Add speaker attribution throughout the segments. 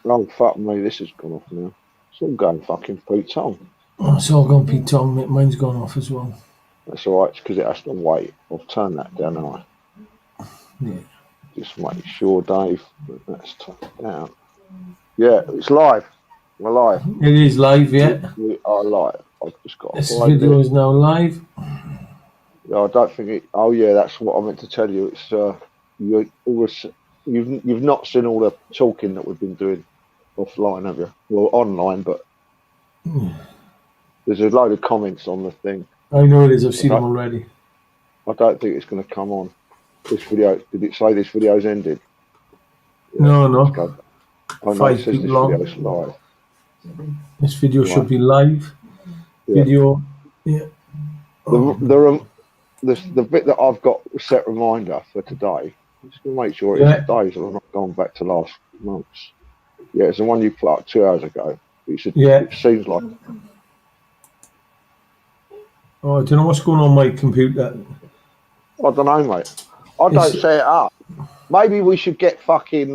Speaker 1: Oh, fuck me, this has gone off now. It's all going fucking Pete Tong.
Speaker 2: Oh, it's all gone Pete Tong, mate. Mine's gone off as well.
Speaker 1: That's all right, it's because it has to wait. I'll turn that down, haven't I?
Speaker 2: Yeah.
Speaker 1: Just make sure, Dave, that that's turned down. Yeah, it's live. We're live.
Speaker 2: It is live, yeah.
Speaker 1: We are live. I've just got
Speaker 2: This video is now live.
Speaker 1: Yeah, I don't think it. Oh yeah, that's what I meant to tell you. It's you've not seen all the talking that we've been doing offline, have you? Well, online, but there's a load of comments on the thing.
Speaker 2: I know it is. I've seen them already.
Speaker 1: I don't think it's going to come on. This video. Did it say this video's ended? Yeah,
Speaker 2: no.
Speaker 1: I know it says this video's live.
Speaker 2: This video should be live.
Speaker 1: Yeah.
Speaker 2: Video. Yeah.
Speaker 1: The bit that I've got set reminder for today. I'm just going to make sure it's days and I'm not going back to last month's. Yeah, it's the one you put up 2 hours ago. It seems like.
Speaker 2: Oh, I don't know what's going on my computer.
Speaker 1: I don't know, mate. I don't set it up. Maybe we should get fucking.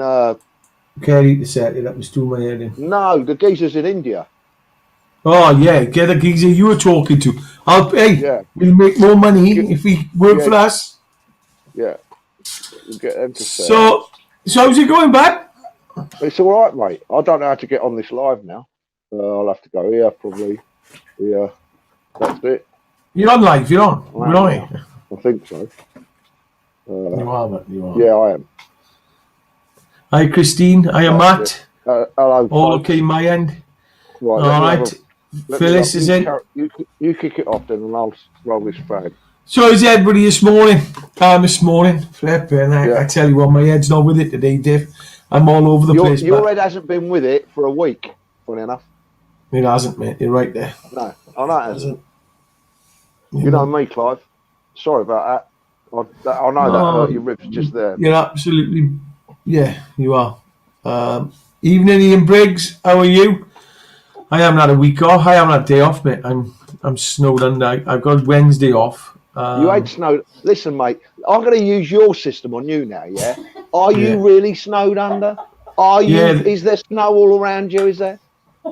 Speaker 2: Kerry to set it up. It's doing my head in.
Speaker 1: No, the geezer's in India.
Speaker 2: Oh yeah, get the geezer you were talking to. We'll make more money if we work for us.
Speaker 1: Yeah. We'll get them to set
Speaker 2: So how's it going, bud?
Speaker 1: It's all right, mate. I don't know how to get on this live now. I'll have to go here, probably. Yeah, that's it.
Speaker 2: You're on live. You're on. We're on it.
Speaker 1: I think so.
Speaker 2: You are, mate. You are.
Speaker 1: Yeah, I am.
Speaker 2: Hi, Christine. Hi, Matt.
Speaker 1: Hello.
Speaker 2: All
Speaker 1: folks.
Speaker 2: okay, my end.
Speaker 1: Right.
Speaker 2: All right. Phyllis is in.
Speaker 1: You kick it off then, and I'll roll this fag.
Speaker 2: So is everybody this morning? Flipping. I tell you what, my head's not with it today, Dave. I'm all over the place.
Speaker 1: Your head hasn't been with it for a week, funny enough.
Speaker 2: It hasn't, mate. You're right there.
Speaker 1: No, I know it hasn't. You know me, Clive. Sorry about that. I know that hurt your ribs just there.
Speaker 2: You're absolutely... Yeah, you are. Evening, Ian Briggs. How are you? I haven't had a week off. I haven't had a day off, mate. I'm snowed under. I've got Wednesday off.
Speaker 1: You ain't snowed. Listen, mate. I'm going to use your system on you now. Yeah. Are you really snowed under? Are you? Yeah. Is there snow all around you? Is there?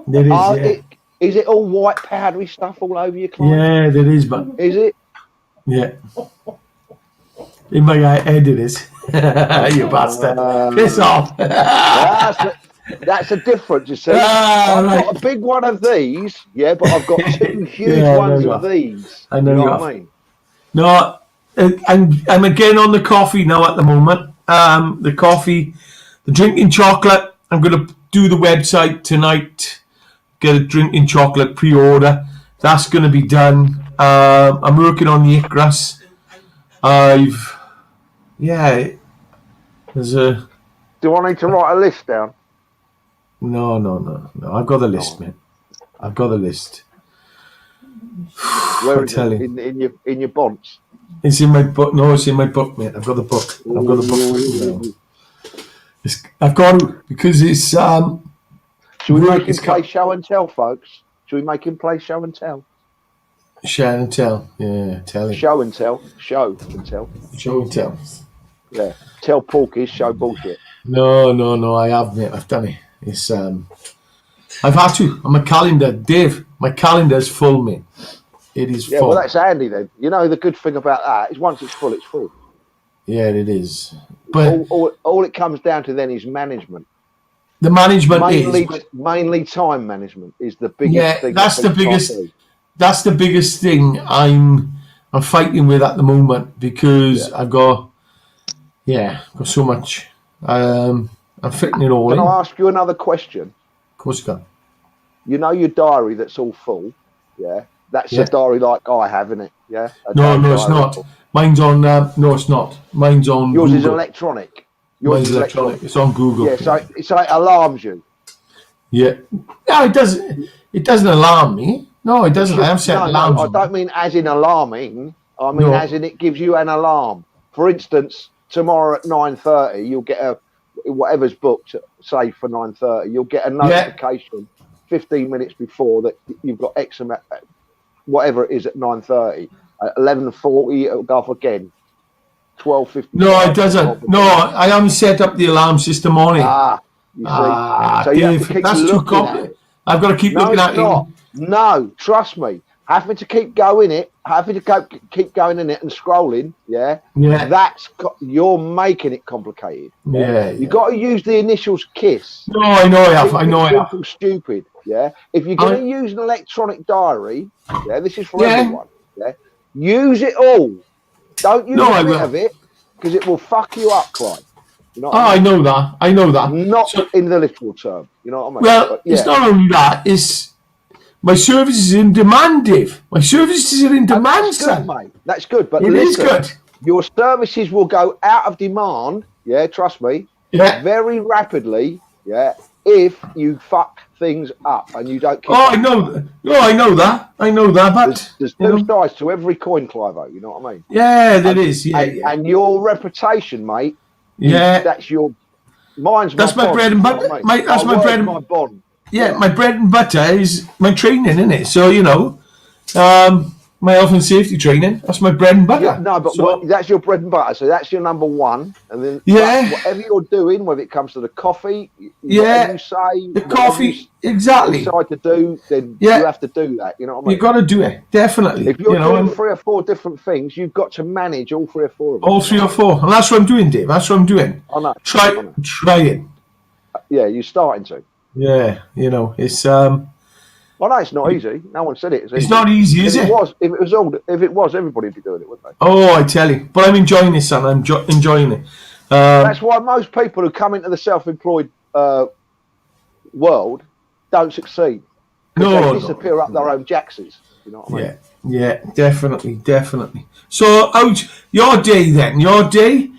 Speaker 2: There is.
Speaker 1: Is it all white powdery stuff all over your clothes?
Speaker 2: Yeah, there is, but
Speaker 1: is it?
Speaker 2: Yeah. In my head, it is. You bastard! Piss off.
Speaker 1: That's a difference, you see. I've got a big one of these, yeah, but I've got two huge ones of these.
Speaker 2: I know
Speaker 1: you know what I mean?
Speaker 2: No, I'm again on the coffee now at the moment. The coffee, the drinking chocolate. I'm going to do the website tonight. Get a drinking chocolate pre-order. That's going to be done. I'm working on the Icarus. There's a.
Speaker 1: Do I need to write a list down?
Speaker 2: No. I've got the list, mate. I've got the list.
Speaker 1: Where is it? In your bonds?
Speaker 2: It's in my book. No, it's in my book, mate. I've got the book. I've got the book. I've got it because it's.
Speaker 1: Should we make him play show and tell, folks? Should we make him play show and tell?
Speaker 2: Show and tell. Yeah, tell him.
Speaker 1: Show and tell. Show and tell.
Speaker 2: Show and tell.
Speaker 1: Yeah. Tell porkies, show bullshit.
Speaker 2: No. I have, mate. I've done it. It's I've had to. On my calendar, Dave. My calendar's full, mate. It is full.
Speaker 1: Yeah, well, that's handy then. You know, the good thing about that is once it's full, it's full.
Speaker 2: Yeah, it is. But
Speaker 1: all it comes down to then is management.
Speaker 2: The management
Speaker 1: mainly time management is the biggest thing.
Speaker 2: That's the biggest. That's the biggest thing I'm fighting with at the moment because I've got so much. I'm fitting it all in.
Speaker 1: Can I ask you another question?
Speaker 2: Of course you can.
Speaker 1: You know your diary that's all full, yeah? That's a diary like I have, isn't it? Yeah.
Speaker 2: No, it's not. Mine's on. No, it's not. Mine's on.
Speaker 1: Yours
Speaker 2: Google.
Speaker 1: is electronic.
Speaker 2: Mine's electronic. It's on Google.
Speaker 1: Yeah, so it alarms you.
Speaker 2: Yeah. No, it doesn't. It doesn't alarm me. No, it doesn't. I am set alarms.
Speaker 1: No, I don't mean as in alarming. I mean as in it gives you an alarm. For instance, tomorrow at 9:30, you'll get whatever's booked, say for 9:30, you'll get a notification 15 minutes before that you've got X amount, whatever it is at 9:30. At 11:40, it'll go off again. 12:50.
Speaker 2: No, it doesn't. No, I haven't set up the alarm system on it.
Speaker 1: You see, so you
Speaker 2: Dave,
Speaker 1: have to keep
Speaker 2: that's too
Speaker 1: looking at
Speaker 2: complicated.
Speaker 1: it.
Speaker 2: I've got to keep
Speaker 1: No,
Speaker 2: looking
Speaker 1: it's
Speaker 2: at
Speaker 1: not.
Speaker 2: it.
Speaker 1: No, trust me. Having to keep going in it and scrolling. Yeah. You're making it complicated.
Speaker 2: Yeah.
Speaker 1: You got to use the initials KISS.
Speaker 2: No, I know I have. I know I have.
Speaker 1: Simple, stupid. Yeah. If you're going to use an electronic diary, yeah, this is for everyone. Yeah. Use it all. Don't use a bit of it because it will fuck you up, Clive. You know what I
Speaker 2: mean? I know that.
Speaker 1: Not in the literal term. You know what I mean?
Speaker 2: Well, it's not only that. It's my service is in demand, Dave. My services are in demand,
Speaker 1: that's good, mate. That's good. But
Speaker 2: it is good.
Speaker 1: Your services will go out of demand. Yeah, trust me.
Speaker 2: Yeah.
Speaker 1: Very rapidly. Yeah. If you fuck things up and you don't keep
Speaker 2: I know. No, I know that. But
Speaker 1: there's two sides to every coin, Clive. You know what I mean?
Speaker 2: Yeah, there is. Yeah,
Speaker 1: and your reputation, mate. That's your.
Speaker 2: That's my bread and butter. That's my bread and
Speaker 1: my bond.
Speaker 2: Yeah, my bread and butter is my training, isn't it? So my health and safety training. That's my bread and butter.
Speaker 1: That's your bread and butter. So that's your number one. And then whatever you're doing, whether it comes to the coffee, whatever you say,
Speaker 2: the coffee, exactly.
Speaker 1: You decide to do, then you have to do that. You know what I mean?
Speaker 2: You got to do it, definitely.
Speaker 1: If you're doing 3 or 4 different things, you've got to manage all 3 or 4 of them.
Speaker 2: All 3 or 4, and that's what I'm doing, Dave. That's what I'm doing.
Speaker 1: I know.
Speaker 2: Trying.
Speaker 1: Yeah, you're starting to.
Speaker 2: Yeah, it's.
Speaker 1: Well, no, it's not easy. No one said it.
Speaker 2: It's not easy, is it?
Speaker 1: If it was, everybody would be doing it, wouldn't they?
Speaker 2: Oh, I tell you. But I'm enjoying this, son. I'm enjoying it.
Speaker 1: That's why most people who come into the self-employed world don't succeed. They disappear up their own jackses. You know what I mean?
Speaker 2: Yeah, definitely. So, how's your day then? Your day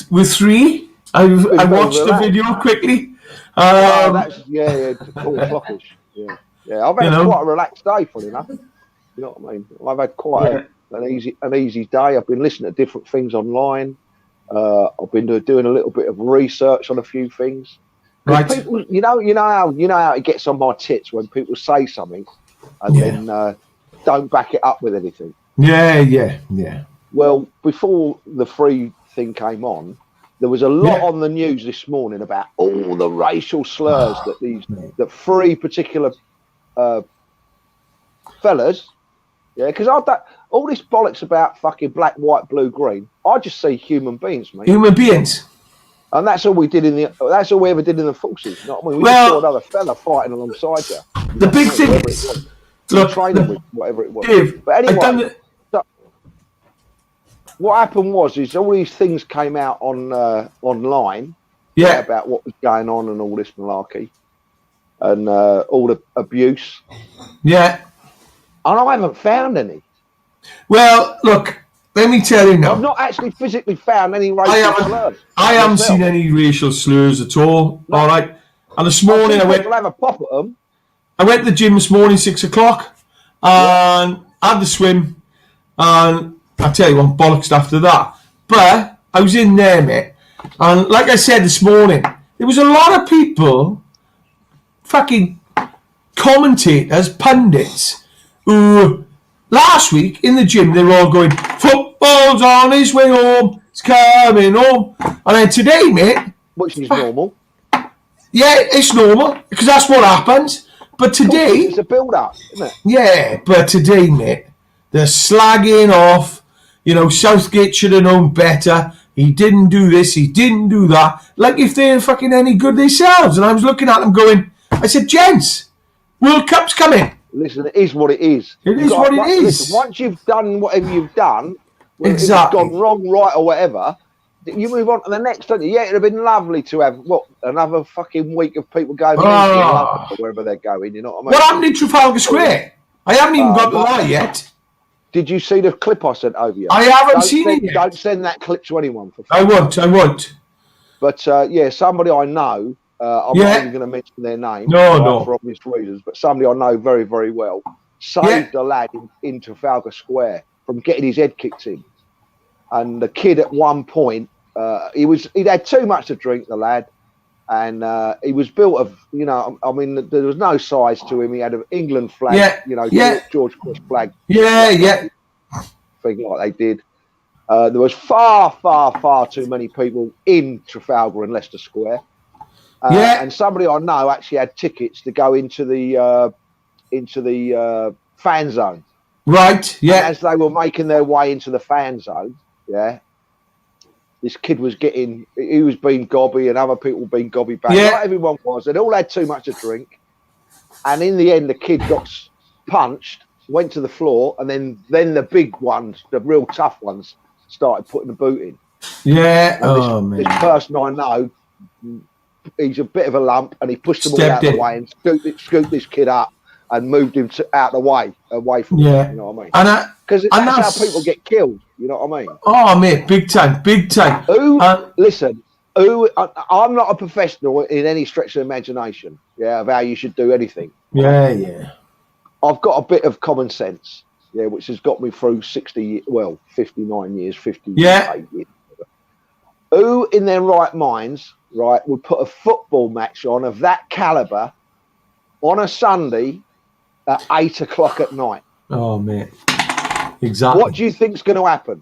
Speaker 2: with 3? I watched the video quickly.
Speaker 1: That's 4 o'clockish. Yeah, I've had quite a relaxed day, funny enough. You know what I mean? I've had quite an easy day. I've been listening to different things online. I've been doing a little bit of research on a few things.
Speaker 2: Right.
Speaker 1: People, you know how it gets on my tits when people say something and then don't back it up with anything. Yeah. Well, before the free thing came on, there was a lot on the news this morning about all the racial slurs that 3 particular fellas, because all this bollocks about fucking black, white, blue, green. I just see human beings, mate.
Speaker 2: Human beings,
Speaker 1: and that's all we did that's all we ever did in the forces. Not we just saw another fella fighting alongside you.
Speaker 2: The big thing is,
Speaker 1: training with whatever it was.
Speaker 2: Dave,
Speaker 1: but anyway, what happened is all these things came out on online about what was going on and all this malarkey and all the abuse. Yeah. And I haven't found any.
Speaker 2: Well, look, let me tell you now.
Speaker 1: I've not actually physically found any racial slurs.
Speaker 2: I haven't seen any racial slurs at all. No. All right. And this morning
Speaker 1: people have a pop at them.
Speaker 2: I went to the gym this morning, 6 o'clock, and had the swim, and I tell you, I'm bollocksed after that. But I was in there, mate, and like I said this morning, there was a lot of people, fucking commentators, pundits, who last week in the gym they were all going, "Football's on his way home, it's coming home," and then today, mate,
Speaker 1: which is normal.
Speaker 2: Yeah, it's normal because that's what happens. But today,
Speaker 1: it's a build-up, isn't it?
Speaker 2: Yeah, but today, mate, they're slagging off. Southgate should have known better. He didn't do this. He didn't do that. Like if they're fucking any good themselves. And I was looking at them going, I said, gents, World Cup's coming.
Speaker 1: Listen, it is what it is.
Speaker 2: It is what it is.
Speaker 1: Listen, once you've done whatever you've done,
Speaker 2: exactly.
Speaker 1: If it's gone wrong, right, or whatever, you move on to the next, don't you? Yeah, it'd have been lovely to have, another fucking week of people going to London or wherever they're going, you know what I mean?
Speaker 2: What happened in Trafalgar Square? I haven't even got the lie yet.
Speaker 1: Did you see the clip I sent over you?
Speaker 2: I haven't seen it yet.
Speaker 1: Don't send that clip to anyone.
Speaker 2: I won't.
Speaker 1: But, somebody I know, I'm not even going to mention their name.
Speaker 2: No.
Speaker 1: For obvious reasons, but somebody I know very, very well saved a lad in Trafalgar Square from getting his head kicked in. And the kid at one point, he'd had too much to drink, the lad, and he was built of, there was no size to him. He had an England flag, George Bush flag. Thing like they did. There was far, far, far too many people in Trafalgar and Leicester Square. And somebody I know actually had tickets to go into the fan zone.
Speaker 2: Right. Yeah.
Speaker 1: And as they were making their way into the fan zone, this kid was being gobby, and other people being gobby back.
Speaker 2: Yeah.
Speaker 1: Like everyone was. They'd all had too much to drink. And in the end, the kid got punched, went to the floor, and then the big ones, the real tough ones, started putting the boot in.
Speaker 2: Yeah.
Speaker 1: And this person I know, he's a bit of a lump, and he pushed them all out of the way and scooped this kid up and moved him out the way, away from him. You know what I mean? Because that's how people get killed. You know what I mean?
Speaker 2: Oh, mate, big time, big time.
Speaker 1: Listen, I'm not a professional in any stretch of imagination, of how you should do anything.
Speaker 2: Yeah.
Speaker 1: I've got a bit of common sense, which has got me through 59 years, 58 years. Who in their right minds, would put a football match on of that calibre on a Sunday at 8 o'clock at night?
Speaker 2: Oh, mate. Exactly.
Speaker 1: What do you think's going to happen?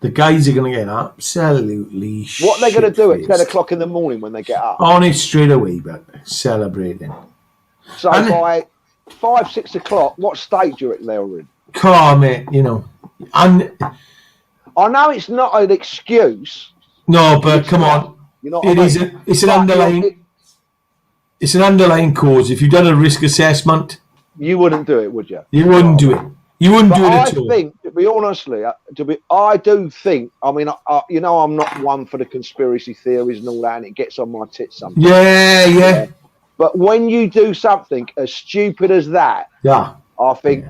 Speaker 2: The guys are going to get absolutely
Speaker 1: what they're going to do at 10 o'clock in the morning when they get up?
Speaker 2: On it straight away, but celebrating.
Speaker 1: So by 5, 6 o'clock, what state do you reckon they're in?
Speaker 2: Car, mate, and
Speaker 1: I know it's not an excuse.
Speaker 2: No, but come on.
Speaker 1: You know
Speaker 2: it's an underlying. It's an underlying cause. If you've done a risk assessment,
Speaker 1: you wouldn't do it, would you?
Speaker 2: You wouldn't do it. You wouldn't do it at all.
Speaker 1: I think, to be honestly, I do think. I mean, I'm not one for the conspiracy theories and all that, and it gets on my tits sometimes.
Speaker 2: Yeah.
Speaker 1: But when you do something as stupid as that, I think,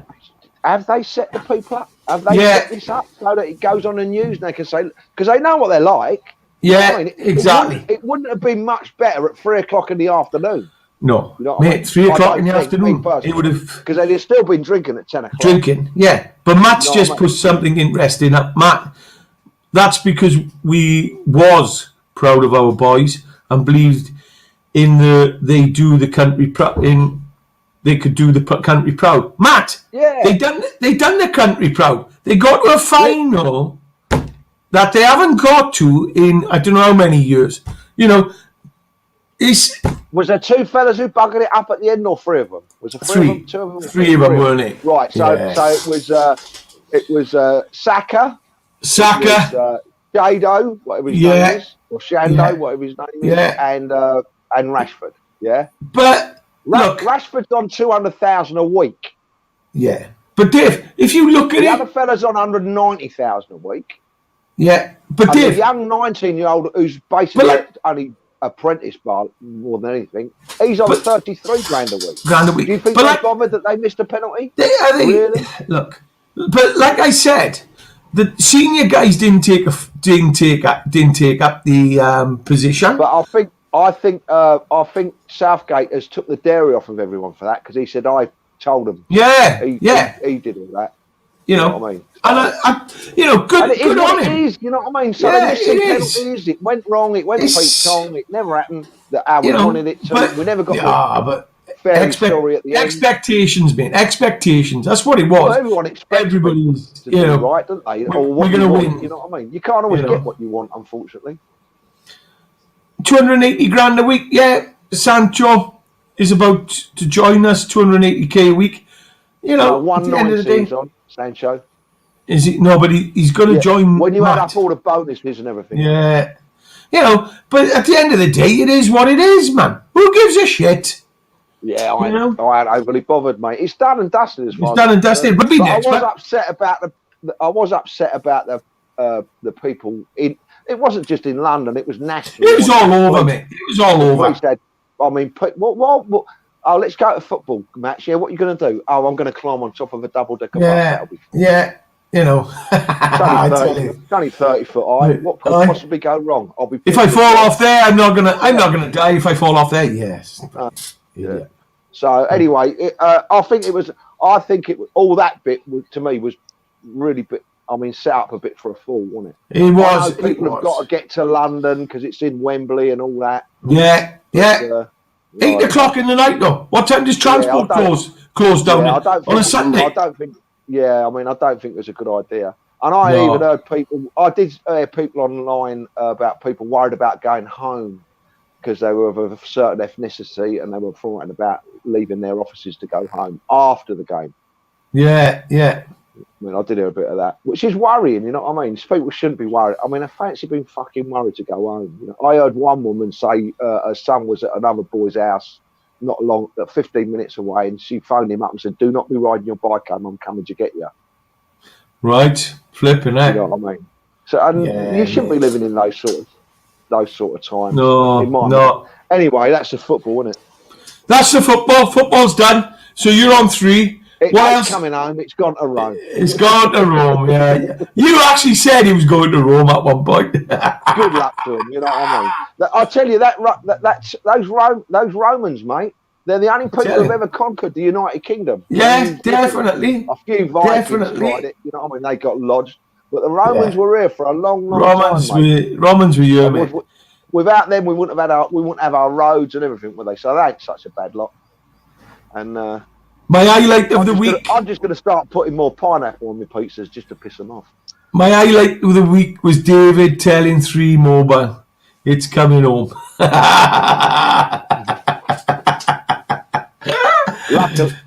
Speaker 1: have they set the people up? Have they set this up so that it goes on the news and they can say, because they know what they're like.
Speaker 2: Yeah, I mean, exactly.
Speaker 1: It wouldn't have been much better at 3 o'clock in the afternoon.
Speaker 2: No, you know mate, I mean? 3 o'clock in the afternoon. It would have,
Speaker 1: because they'd have still been drinking at 10 o'clock.
Speaker 2: Drinking, yeah. But Matt's just put something interesting up. Matt, that's because we was proud of our boys and believed in they do the country proud. They could do the country proud. Matt, they done the country proud. They got to a final that they haven't got to in I don't know how many years.
Speaker 1: Was there 2 fellas who buggered it up at the end, or 3 of them? Was there 3 of them? 2 of them?
Speaker 2: 3 of them, weren't it?
Speaker 1: Right. So it was Saka, Jado, whatever his name is, or Shando, whatever his name is, and Rashford. Yeah.
Speaker 2: But look,
Speaker 1: Rashford's on 200,000 a week.
Speaker 2: Yeah. But Dave, if you look at
Speaker 1: the other fella's on 190,000 a week.
Speaker 2: Yeah. But Dave,
Speaker 1: the young 19-year-old who's basically only apprentice bar more than anything, he's on 33 grand a week. Do you think they're bothered that they missed a penalty? Really?
Speaker 2: Look, but like I said, the senior guys didn't take up the position.
Speaker 1: But I think Southgate has took the dairy off of everyone for that, because he said I told him.
Speaker 2: Yeah,
Speaker 1: he did all that.
Speaker 2: You know what I mean? And good on him.
Speaker 1: You know what I mean? So they missed penalties. It went wrong. It went Pete. It never happened. That we wanted it to. We never got fair story at the end.
Speaker 2: Expectations, man. Expectations. That's what it was.
Speaker 1: Well, everyone expects everybody's to do right, don't they? Or what we're going to win. You know what I mean? You can't always get what you want, unfortunately.
Speaker 2: 280 grand a week. Yeah, Sancho is about to join us. 280k a week. At the end of the day.
Speaker 1: Sancho.
Speaker 2: Is he? No, but he's going to join.
Speaker 1: When you add up all the bonuses and everything.
Speaker 2: Yeah. But at the end of the day, it is what it is, man. Who gives a shit?
Speaker 1: Yeah, I ain't overly bothered, mate. It's done and dusted as far.
Speaker 2: It's done and dusted. But I
Speaker 1: was upset about the people in. It wasn't just in London. It was national.
Speaker 2: It was all over, mate. It was all over.
Speaker 1: Said, I mean, what? Oh, let's go to a football match. Yeah, what are you going to do? Oh, I'm going to climb on top of a double-decker bus. That'll be fun.
Speaker 2: Yeah.
Speaker 1: It's only 30 foot high. What could possibly go wrong?
Speaker 2: If I fall off there, I'm not gonna die. If I fall off there, yes.
Speaker 1: Yeah. So anyway, I think all that bit to me was really set up a bit for a fall, wasn't it?
Speaker 2: It was.
Speaker 1: People have got to get to London because it's in Wembley and all that.
Speaker 2: Yeah. 8 o'clock in the night, though. What time does transport close down on a Sunday?
Speaker 1: I don't think it was a good idea. And I even heard people. I did hear people online about people worried about going home because they were of a certain ethnicity and they were frightened about leaving their offices to go home after the game.
Speaker 2: Yeah.
Speaker 1: I mean, I did hear a bit of that, which is worrying, you know what I mean? People shouldn't be worried. I mean, I fancy being fucking worried to go home. You know, I heard one woman say her son was at another boy's house not long, 15 minutes away, and she phoned him up and said, "Do not be riding your bike home. I'm coming to get you."
Speaker 2: Right, flipping out.
Speaker 1: You know what I mean? So, and you shouldn't be living in those sort of times.
Speaker 2: No.
Speaker 1: Anyway, that's the football, isn't it?
Speaker 2: That's the football. Football's done. So you're on 3.
Speaker 1: It's coming home. It's gone to Rome.
Speaker 2: It's gone to Rome. Yeah. You actually said he was going to Rome at one point.
Speaker 1: Good luck to him. You know what I mean? I'll tell you that's those Romans, mate. They're the only people who've ever conquered the United Kingdom.
Speaker 2: Yeah, definitely.
Speaker 1: A few Vikings tried it. You know what I mean? They got lodged, but the Romans were here for a long time. Mate.
Speaker 2: Romans were here, mate.
Speaker 1: Without them, we wouldn't have our roads and everything, would they? So they ain't such a bad lot. And
Speaker 2: my highlight of the week.
Speaker 1: I'm just going to start putting more pineapple on my pizzas just to piss them off.
Speaker 2: My highlight of the week was David telling 3 Mobile, "It's coming home."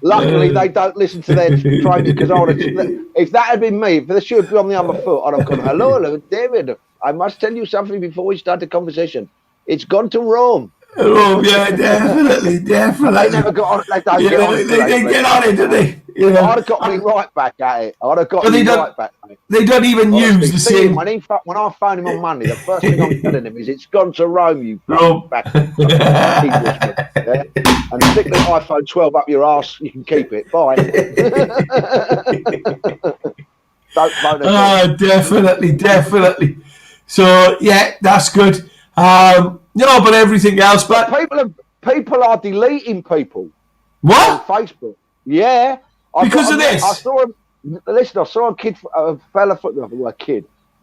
Speaker 1: Luckily, they don't listen to their training, because if that had been me, if they should be on the other foot, I'd have gone, "Hello, David. I must tell you something before we start the conversation. It's gone to Rome."
Speaker 2: Oh yeah, definitely.
Speaker 1: They never got on. They don't get on.
Speaker 2: They get on it, do they? You know?
Speaker 1: I'd have got me right back at it. Right back. Mate.
Speaker 2: They don't even use the same.
Speaker 1: When I phone him on Monday, the first thing I'm telling him is, "It's gone to Rome, you back." And stick the iPhone 12 up your arse. You can keep it. Bye. Don't phone us.
Speaker 2: Definitely. So yeah, that's good. No, but everything else. But
Speaker 1: people are deleting people.
Speaker 2: What?
Speaker 1: On Facebook. Yeah.
Speaker 2: Because of this.
Speaker 1: I saw a kid,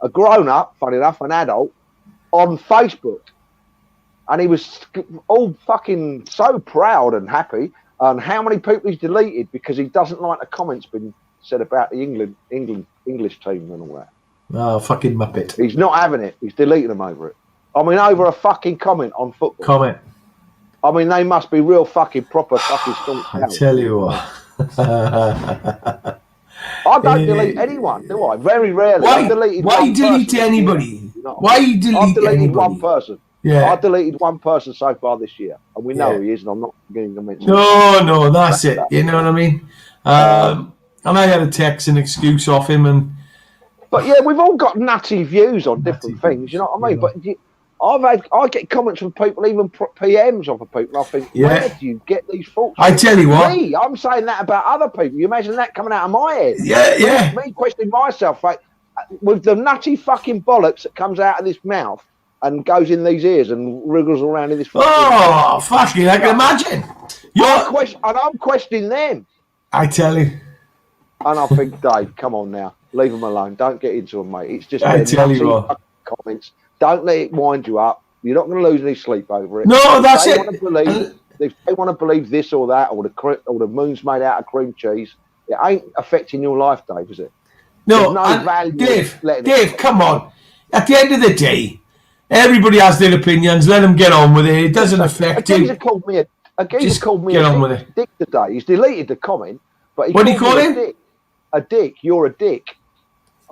Speaker 1: a grown up, funny enough, an adult, on Facebook, and he was all fucking so proud and happy. And how many people he's deleted because he doesn't like the comments been said about the English team and all that.
Speaker 2: Oh, fucking muppet.
Speaker 1: He's not having it. He's deleting them over it. I mean, over a fucking comment on football.
Speaker 2: Comment.
Speaker 1: I mean, they must be real fucking proper fucking stonks.
Speaker 2: I tell you what.
Speaker 1: I don't delete anyone, do I? Very rarely.
Speaker 2: Why delete anybody?
Speaker 1: You know
Speaker 2: Why delete
Speaker 1: I've deleted
Speaker 2: anybody?
Speaker 1: one person.
Speaker 2: Yeah.
Speaker 1: I've deleted one person so far this year, and we know who he is, and I'm not going to mention.
Speaker 2: No, that's it. You know what I mean? And I had a text and excuse off him,
Speaker 1: but yeah, we've all got nutty views on different things. You know what I mean? But I get comments from people, even PMs off of people. I think, where do you get these thoughts?
Speaker 2: I tell you what,
Speaker 1: I'm saying that about other people. You imagine that coming out of my head?
Speaker 2: Yeah.
Speaker 1: Me questioning myself, like, with the nutty fucking bollocks that comes out of this mouth and goes in these ears and wriggles around in this.
Speaker 2: Fucking! I can imagine.
Speaker 1: I'm questioning them.
Speaker 2: I tell you.
Speaker 1: And I think, Dave, come on now, leave them alone. Don't get into them, mate. It's just
Speaker 2: I tell you what.
Speaker 1: Comments. Don't let it wind you up. You're not going to lose any sleep over it.
Speaker 2: No, that's it.
Speaker 1: If they want to believe this or that, or the moon's made out of cream cheese, it ain't affecting your life, Dave, is it?
Speaker 2: No, Dave, come on. At the end of the day, everybody has their opinions. Let them get on with it. It doesn't affect you.
Speaker 1: A geezer called me a dick today. He's deleted the comment, but
Speaker 2: what do you call him?
Speaker 1: A dick. You're a dick.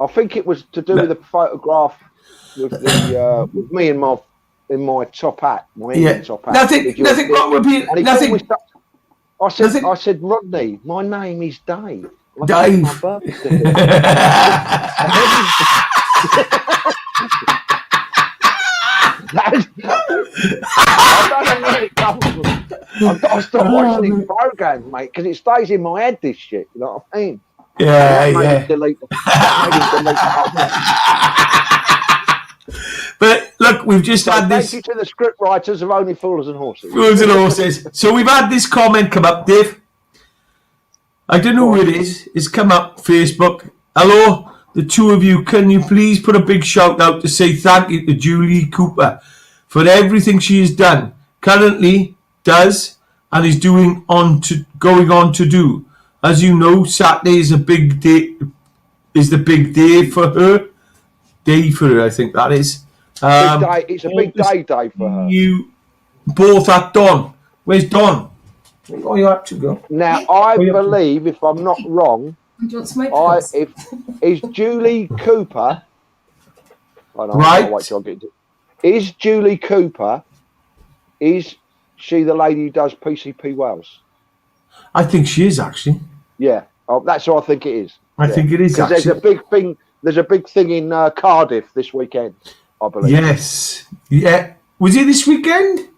Speaker 1: I think it was to do with the photograph with me in my top hat, top hat.
Speaker 2: Nothing wrong with being. Nothing.
Speaker 1: I said, Rodney, my name is Dave.
Speaker 2: Dave.
Speaker 1: My birthday. I don't know where it comes from. I've got to stop watching these programs, mate, because it stays in my head. This shit, you know what I mean?
Speaker 2: Yeah. But look, we've just had this.
Speaker 1: Thank you to the script writers of Only Fools and Horses.
Speaker 2: Fools and Horses. So we've had this comment come up, Dave. I don't know who it is. It's come up Facebook. Hello, the two of you. Can you please put a big shout out to say thank you to Julie Cooper for everything she has done, currently does, and is going on to do. As you know, Saturday is a big day. Is the big day for her. Day for her, I think that is.
Speaker 1: It's a big day, Dave, for her.
Speaker 2: both at Don. Where's Don? Where are you up to, go?
Speaker 1: Now, I believe, if I'm not wrong, is Julie Cooper.
Speaker 2: Right.
Speaker 1: Is Julie Cooper? Is she the lady who does PCP Wales?
Speaker 2: I think she is, actually.
Speaker 1: Yeah, that's what I think it is.
Speaker 2: I think it is, actually.
Speaker 1: There's a big thing. There's a big thing in Cardiff this weekend, I believe.
Speaker 2: Yes. Yeah. Was it this weekend?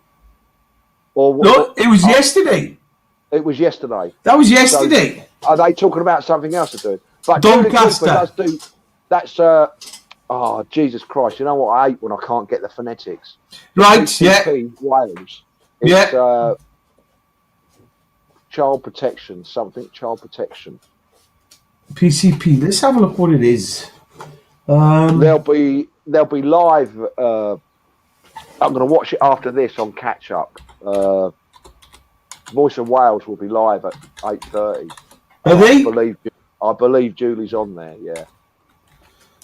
Speaker 2: No, it was yesterday.
Speaker 1: It was yesterday.
Speaker 2: That was yesterday.
Speaker 1: So, are they talking about something else to do? But
Speaker 2: Doncaster
Speaker 1: does do. That's oh, Jesus Christ! You know what I hate when I can't get the phonetics.
Speaker 2: Right.
Speaker 1: PCP Wales. It's, child protection. Something child protection.
Speaker 2: PCP. Let's have a look what it is.
Speaker 1: They'll be live. I'm going to watch it after this on catch up. Voice of Wales will be live at 8:30.
Speaker 2: Are they?
Speaker 1: I believe Julie's on there.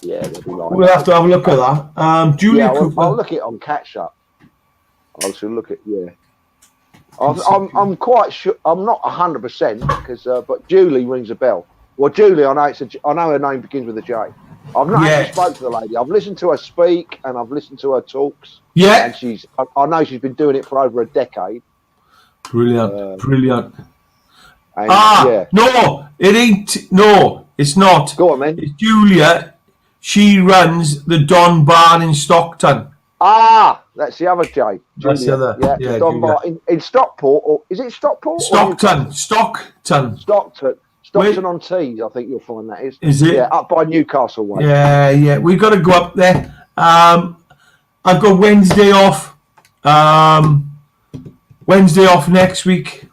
Speaker 1: Yeah, they'll be live.
Speaker 2: We'll have to have a look at that. Julia Cooper.
Speaker 1: I'll look at it on catch up. I'll look at I'm quite sure. I'm not 100% because, but Julie rings a bell. Well, Julie, I know her name begins with a J. I've not actually spoken to the lady. I've listened to her speak and I've listened to her talks.
Speaker 2: Yeah.
Speaker 1: And I know she's been doing it for over a decade.
Speaker 2: Brilliant.
Speaker 1: And,
Speaker 2: no, it ain't. No, it's not.
Speaker 1: Go on, man.
Speaker 2: It's Julia. She runs the Don Bar in Stockton.
Speaker 1: That's the other J.
Speaker 2: That's the other.
Speaker 1: Yeah, Don Bar in Stockport, or is it Stockport?
Speaker 2: Stockton.
Speaker 1: Stockton on Tees, I think you'll find that is.
Speaker 2: Is it?
Speaker 1: Yeah, up by Newcastle way.
Speaker 2: Yeah. We've got to go up there. I've got Wednesday off. Wednesday off next week.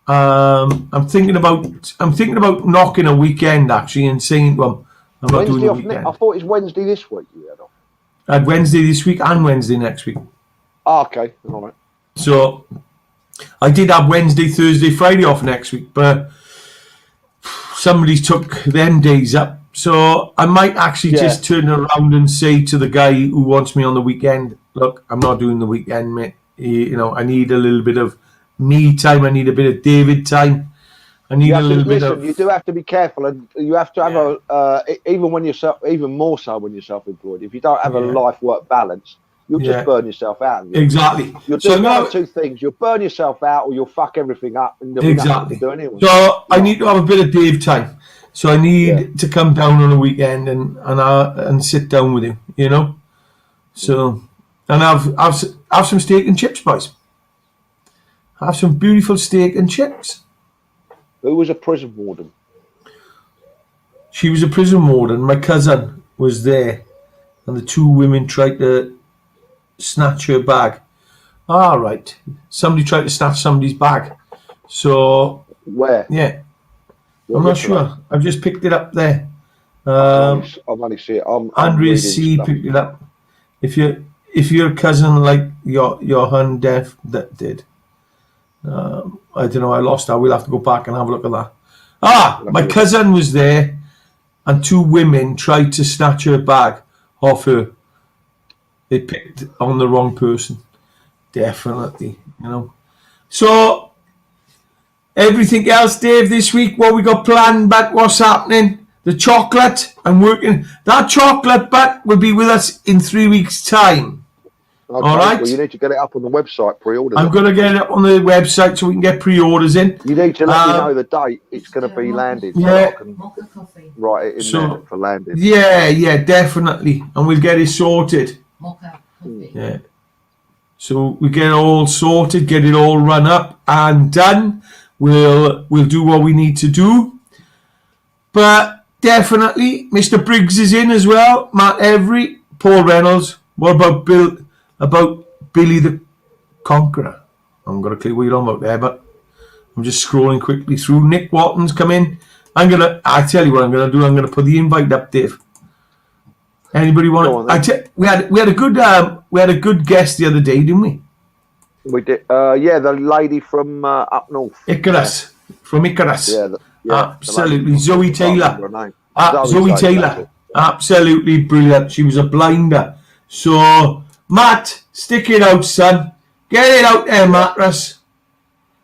Speaker 2: I'm thinking about knocking a weekend actually and saying, well, I'm not doing the weekend.
Speaker 1: I thought it was Wednesday this week you had off.
Speaker 2: I had Wednesday this week and Wednesday next week.
Speaker 1: Okay, all right.
Speaker 2: So I did have Wednesday, Thursday, Friday off next week, but somebody's took them days up. So I might actually just turn around and say to the guy who wants me on the weekend, look, I'm not doing the weekend, mate. You know, I need a little bit of me time. I need a bit of David time. I need a little bit of.
Speaker 1: You do have to be careful, and you have to have even more so when you're self-employed. If you don't have a life-work balance, you'll just burn yourself out.
Speaker 2: Exactly.
Speaker 1: You'll do one or two things. You'll burn yourself out, or you'll fuck everything up, and there'll be nothing to do anyway.
Speaker 2: So I need to have a bit of Dave time. So I need to come down on a weekend and sit down with him, you know. So and have some steak and chips, boys. Have some beautiful steak and chips.
Speaker 1: Who was a prison warden?
Speaker 2: She was a prison warden. My cousin was there, and the two women tried to snatch her bag. Right. Somebody tried to snatch somebody's bag. So
Speaker 1: where?
Speaker 2: Yeah. I'm not sure. I've just picked it up there.
Speaker 1: I've only seen it.
Speaker 2: Andrea C picked it up. If you're a cousin like your hun Dev that did. I don't know. I lost that. We'll have to go back and have a look at that. My cousin was there, and two women tried to snatch her bag off her. They picked on the wrong person. Definitely, you know. So everything else, Dave, this week, what we got planned, but what's happening? The chocolate, I'm working. That chocolate, but will be with us in 3 weeks' time.
Speaker 1: Okay, all right. Well, you need to get it up on the website, pre-order.
Speaker 2: I'm going to get it up on the website so we can get pre-orders in.
Speaker 1: You need to let me know the date it's going to be landed.
Speaker 2: Yeah.
Speaker 1: So I can write it in there for landing.
Speaker 2: Yeah, definitely. And we'll get it sorted. Yeah. So we get it all sorted, get it all run up and done. We'll do what we need to do. But definitely, Mr. Briggs is in as well. Matt Every, Paul Reynolds. What about Billy the Conqueror? I'm going to click what you're on about there, but I'm just scrolling quickly through. Nick Watton's come in. I tell you what I'm going to do. I'm going to put the invite up, Dave. Anybody want to? We had a good guest the other day, didn't we?
Speaker 1: We did. The lady from up north.
Speaker 2: Icarus. From Icarus. Absolutely. Zoe Taylor. Zoe Taylor. Absolutely brilliant. She was a blinder. So, Matt, Stick it out, son. Get it out there, mattress.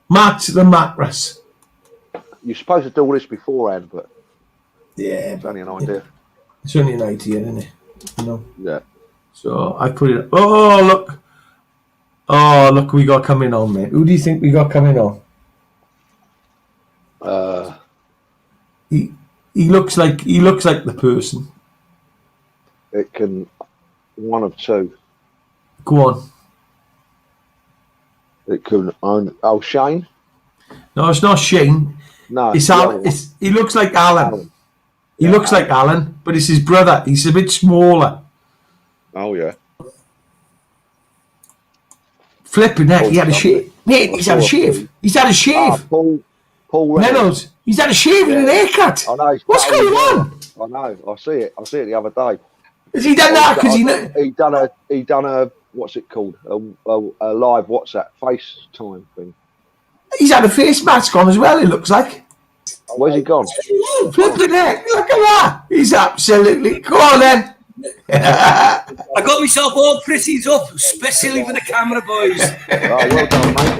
Speaker 2: Match the mattress.
Speaker 1: You're supposed to do all this beforehand, but
Speaker 2: Yeah,
Speaker 1: it's only an idea.
Speaker 2: it's only an idea, isn't it? You know.
Speaker 1: Yeah.
Speaker 2: So I put it. Oh look! Oh look! We got coming on, mate. Who do you think we got coming on? He looks like the person.
Speaker 1: It can one of two.
Speaker 2: Go on.
Speaker 1: It can own. Oh, Shane.
Speaker 2: No, it's not Shane.
Speaker 1: No,
Speaker 2: it's Alan. He looks like Alan. He looks like Alan, but it's his brother. He's a bit smaller.
Speaker 1: Oh yeah.
Speaker 2: Flipping heck, he had a shave. Mate, he's had a shave. He's had a shave.
Speaker 1: Paul
Speaker 2: Reynolds. He's had a shave and an haircut.
Speaker 1: I know.
Speaker 2: What's going on?
Speaker 1: I know. I see it the other day.
Speaker 2: Has he done that? Because
Speaker 1: he done a what's it called? A live WhatsApp FaceTime thing.
Speaker 2: He's had a face mask on as well. It looks like.
Speaker 1: Where's he gone?
Speaker 2: Flipping heck! Look at that. He's absolutely. Go on then.
Speaker 3: I got myself all prettied up, especially for the camera, boys.
Speaker 1: Oh, well done, mate.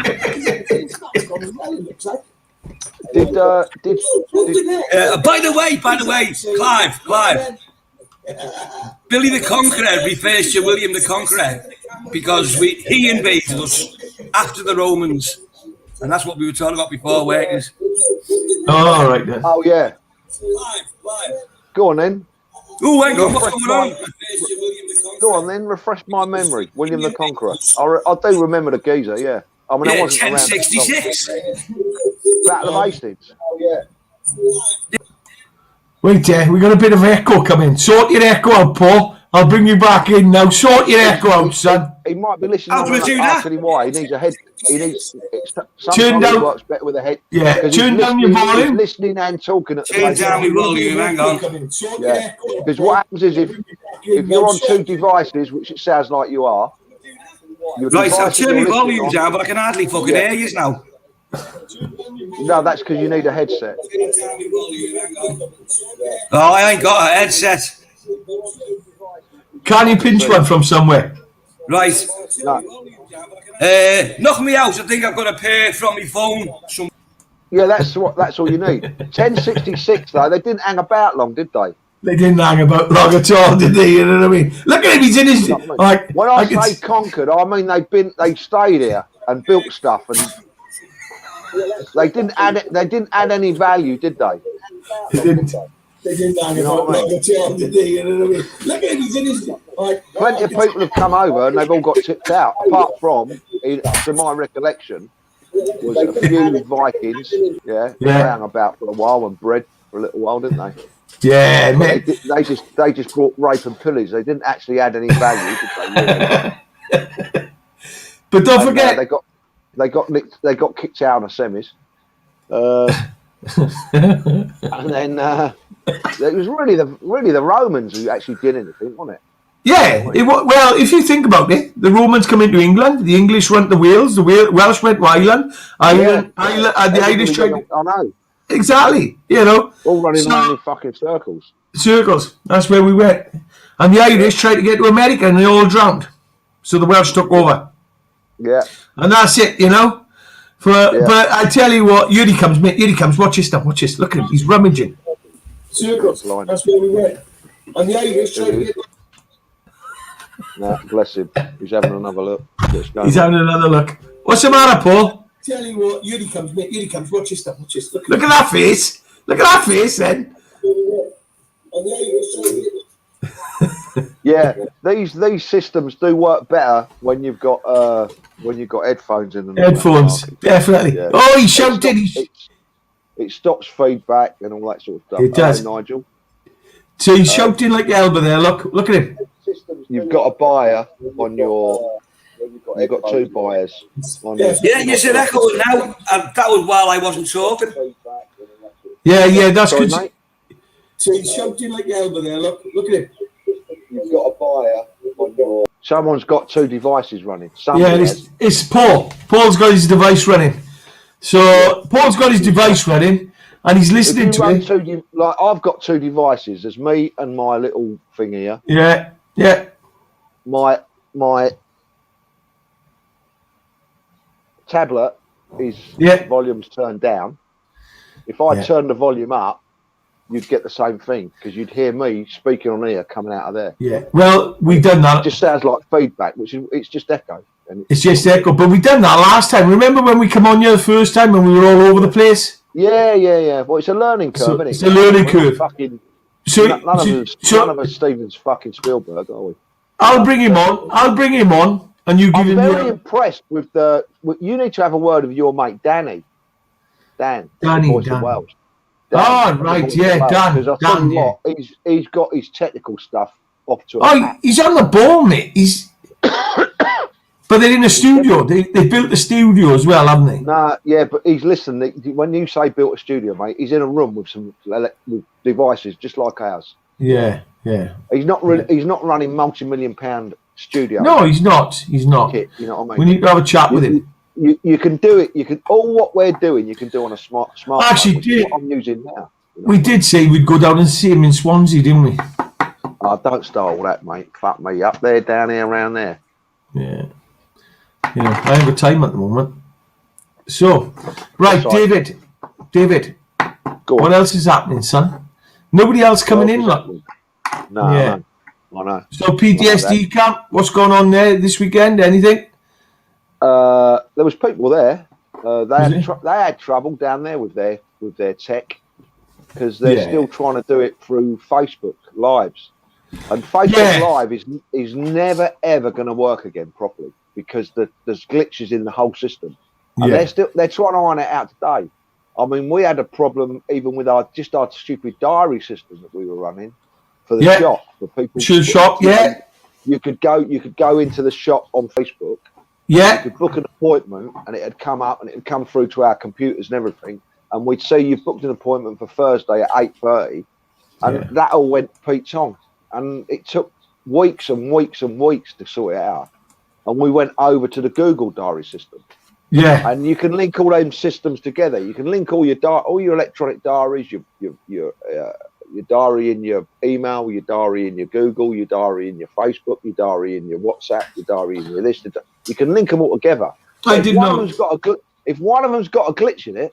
Speaker 3: By the way, Clive, Billy the Conqueror refers to William the Conqueror because he invaded us after the Romans, and that's what we were talking about before, workers.
Speaker 2: All right then.
Speaker 1: Oh yeah.
Speaker 3: Clive.
Speaker 1: Go on then.
Speaker 3: Oh, hang on, what's going on?
Speaker 1: Go on then. Refresh my memory. William the Conqueror. I do remember the geezer. Yeah. I mean, I wasn't around.
Speaker 3: 1066.
Speaker 1: Battle of Hastings. Oh yeah.
Speaker 2: Wait, we got a bit of echo coming. Sort your echo out, Paul. I'll bring you back in now. Sort your echo out, son.
Speaker 1: He might be listening.
Speaker 3: How do we do that?
Speaker 1: Why? He needs a head. He needs.
Speaker 2: Turn down.
Speaker 1: It works better with a head.
Speaker 2: Yeah. Turn down your volume.
Speaker 1: He's listening and talking at the
Speaker 3: Turn
Speaker 1: same
Speaker 3: down
Speaker 1: time.
Speaker 3: your volume. Hang on.
Speaker 1: Yeah. Because what happens is if you're on two devices, which it sounds like you are.
Speaker 3: Right, I've turned my volume down, but I can hardly fucking hear you now.
Speaker 1: No, that's because you need a headset.
Speaker 3: Oh, I ain't got a headset.
Speaker 2: Can you pinch one from somewhere?
Speaker 3: Right.
Speaker 1: No.
Speaker 3: Knock me out. I think I've got a pair from my phone.
Speaker 1: Yeah, that's all you need. 1066 though, they didn't hang about long, did they?
Speaker 2: They didn't hang about long at all, did they? You know what I mean? Look at him, he's in his like.
Speaker 1: When I say conquered, I mean they stayed here and built stuff, and they didn't add any value, did they?
Speaker 2: They didn't hang about long at all, did they? You know what I mean? Look at him, he's in his like.
Speaker 1: Plenty of people have come over and they've all got tipped out. Apart from, to my recollection, was a few Vikings. Yeah, they hung about for a while and bred for a little while, didn't they?
Speaker 2: Yeah, man.
Speaker 1: They just brought rape and pillage. They didn't actually add any value, did they?
Speaker 2: But don't forget,
Speaker 1: they got kicked out of semis, and then it was really the Romans who actually did anything, wasn't it?
Speaker 2: yeah. Well, if you think about it, the Romans come into England, the English went to Wales, the Welsh went to Ireland, the Irish tried.
Speaker 1: I know.
Speaker 2: Exactly, you know.
Speaker 1: All running around in fucking circles.
Speaker 2: Circles, that's where we went. And the Irish tried to get to America and they all drowned. So the Welsh took over.
Speaker 1: Yeah.
Speaker 2: And that's it, you know. But I tell you what, here he comes, mate. Here he comes. Watch this stuff. Watch this. Look at him. He's rummaging. Circles, that's where we went. And the Irish tried to get...
Speaker 1: No, bless him. He's having another look.
Speaker 2: He's having another look. What's the matter, Paul? Tell you what, here he comes, mate. Here he comes. Watch this stuff. Watch this. Look at that face. Look at that face, then.
Speaker 1: Yeah, these systems do work better when you've got headphones in them.
Speaker 2: Headphones, definitely. Yeah. Oh, he shouted.
Speaker 1: It stops feedback and all that sort of stuff.
Speaker 2: It does,
Speaker 1: Nigel.
Speaker 2: So he's shouting like Elba there. Look at him.
Speaker 1: You've got a buyer on your. You've got two buyers.
Speaker 3: Yeah, you said echo now. That was while I wasn't talking.
Speaker 2: Yeah, that's good. So he's shouting like Elba there. Look at him.
Speaker 1: You've got a buyer on your. Someone's got two devices running.
Speaker 2: It's Paul. Paul's got his device running. So Paul's got his device running, and he's listening to it.
Speaker 1: I've got two devices. There's me and my little thing here.
Speaker 2: Yeah.
Speaker 1: My tablet is volume's turned down. If I turn the volume up, you'd get the same thing because you'd hear me speaking on here coming out of there.
Speaker 2: Yeah. Well, we've done that.
Speaker 1: It just sounds like feedback, which is it's just echo. And
Speaker 2: it's just echo, but we've done that last time. Remember when we come on here the first time when we were all over the place?
Speaker 1: Yeah. Well, it's a learning curve, isn't it?
Speaker 2: It's a learning curve.
Speaker 1: None of us Steven's fucking Spielberg, are we?
Speaker 2: I'll bring him on, and you give him.
Speaker 1: I'm very impressed with the. You need to have a word with your mate Dan. Dan. Wells.
Speaker 2: Dan, right, yeah, Dan.
Speaker 1: Because I tell you what, he's got his technical stuff off to.
Speaker 2: He's on the ball, mate. He's. But they're in the studio. They built the studio as well, haven't they?
Speaker 1: Nah, yeah, but he's listening. When you say built a studio, mate, he's in a room with some with devices just like ours.
Speaker 2: Yeah.
Speaker 1: He's not really. He's not running multi-million-pound studio.
Speaker 2: No, he's not. He's not.
Speaker 1: Kit, you know what I mean?
Speaker 2: We need to have a chat with him.
Speaker 1: You can do it. You can all what we're doing. You can do on a smart.
Speaker 2: Actually,
Speaker 1: phone, what I'm using now. You know
Speaker 2: we did say we'd go down and see him in Swansea, didn't we?
Speaker 1: Oh, don't start all that, mate. Fuck me. Up there, down here, around there.
Speaker 2: Yeah. You know, I have a time at the moment. So, right, David.
Speaker 1: Go on.
Speaker 2: What else is happening, son? Nobody else coming in, look.
Speaker 1: No, yeah. I know.
Speaker 2: So PTSD camp, what's going on there this weekend? Anything?
Speaker 1: There was people there. They had trouble down there with their tech because they're still trying to do it through Facebook Lives, and Facebook Live is never ever going to work again properly because there's glitches in the whole system, and they're trying to iron it out today. I mean, we had a problem even with our stupid diary system that we were running for the shop for people.
Speaker 2: Shop,
Speaker 1: You could go into the shop on Facebook.
Speaker 2: Yeah.
Speaker 1: You could book an appointment and it had come up and it had come through to our computers and everything. And we'd say you've booked an appointment for Thursday at 8:30. And that all went Pete's on. And it took weeks and weeks and weeks to sort it out. And we went over to the Google diary system.
Speaker 2: Yeah.
Speaker 1: And you can link all them systems together. You can link all your electronic diaries, your diary in your email, your diary in your Google, your diary in your Facebook, your diary in your WhatsApp, your diary in your list. You can link them all together. If one of them's got a glitch in it,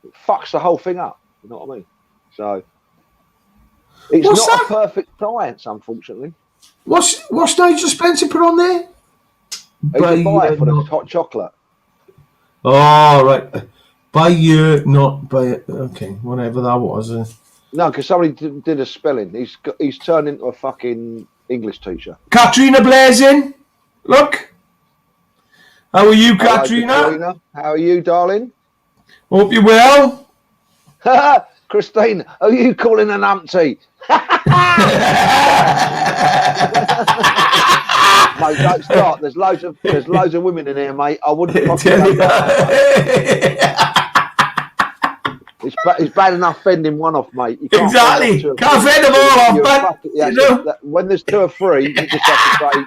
Speaker 1: it fucks the whole thing up. You know what I mean? So it's not a perfect science, unfortunately.
Speaker 2: What's Nigel Spencer put on there?
Speaker 1: He's a buyer for the hot chocolate.
Speaker 2: Oh, right. Okay, whatever that was.
Speaker 1: No, because somebody did a spelling. He's turned into a fucking English teacher.
Speaker 2: Katrina Blazing, look. How are you, Katrina?
Speaker 1: Katrina? How are you, darling?
Speaker 2: Hope you're well.
Speaker 1: Christine, are you calling an umpty? Mate, don't start. There's loads of women in here, mate. I wouldn't fucking go that. It's bad enough fending one off, mate. You can't
Speaker 2: can't fend them all off, but
Speaker 1: when there's two or three, you just have to say,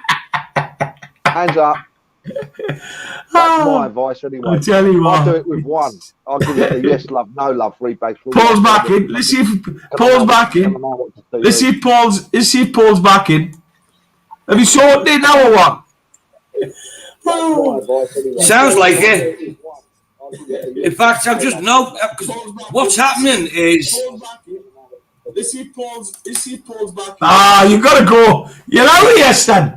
Speaker 1: hands up. That's my advice anyway.
Speaker 2: I'll tell you what.
Speaker 1: I'll do it with one. I'll give it the yes, love, no love, rebase.
Speaker 2: Paul's back in. Let's see if Paul's back in. Let's see if Paul's back in. Have you sorted it now or what?
Speaker 3: Sounds like it. In fact, I've just what's happening is.
Speaker 2: Let's see if Paul's back in. You gotta go. You're out of here, Stan.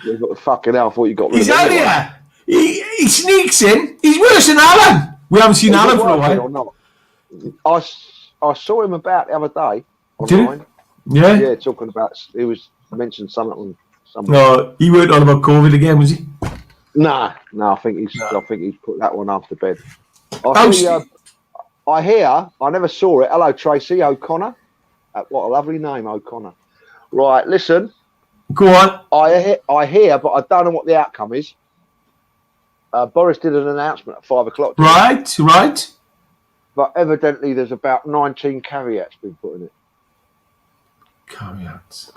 Speaker 1: You've got fucking hell. I thought you got rid
Speaker 2: He's
Speaker 1: of
Speaker 2: out of here. He sneaks in. He's worse than Alan. We haven't seen Alan for a while.
Speaker 1: Or not? I saw him about the other day online.
Speaker 2: Yeah,
Speaker 1: talking about he was mentioned something.
Speaker 2: No, he weren't on about COVID again, was he?
Speaker 1: No. I think he's put that one after bed. I hear. I never saw it. Hello, Tracy O'Connor. What a lovely name, O'Connor. Right, listen.
Speaker 2: Go on.
Speaker 1: I hear, but I don't know what the outcome is. Boris did an announcement at 5 o'clock.
Speaker 2: Right.
Speaker 1: But evidently, there's about 19 caveats been put in it.
Speaker 2: Caveats.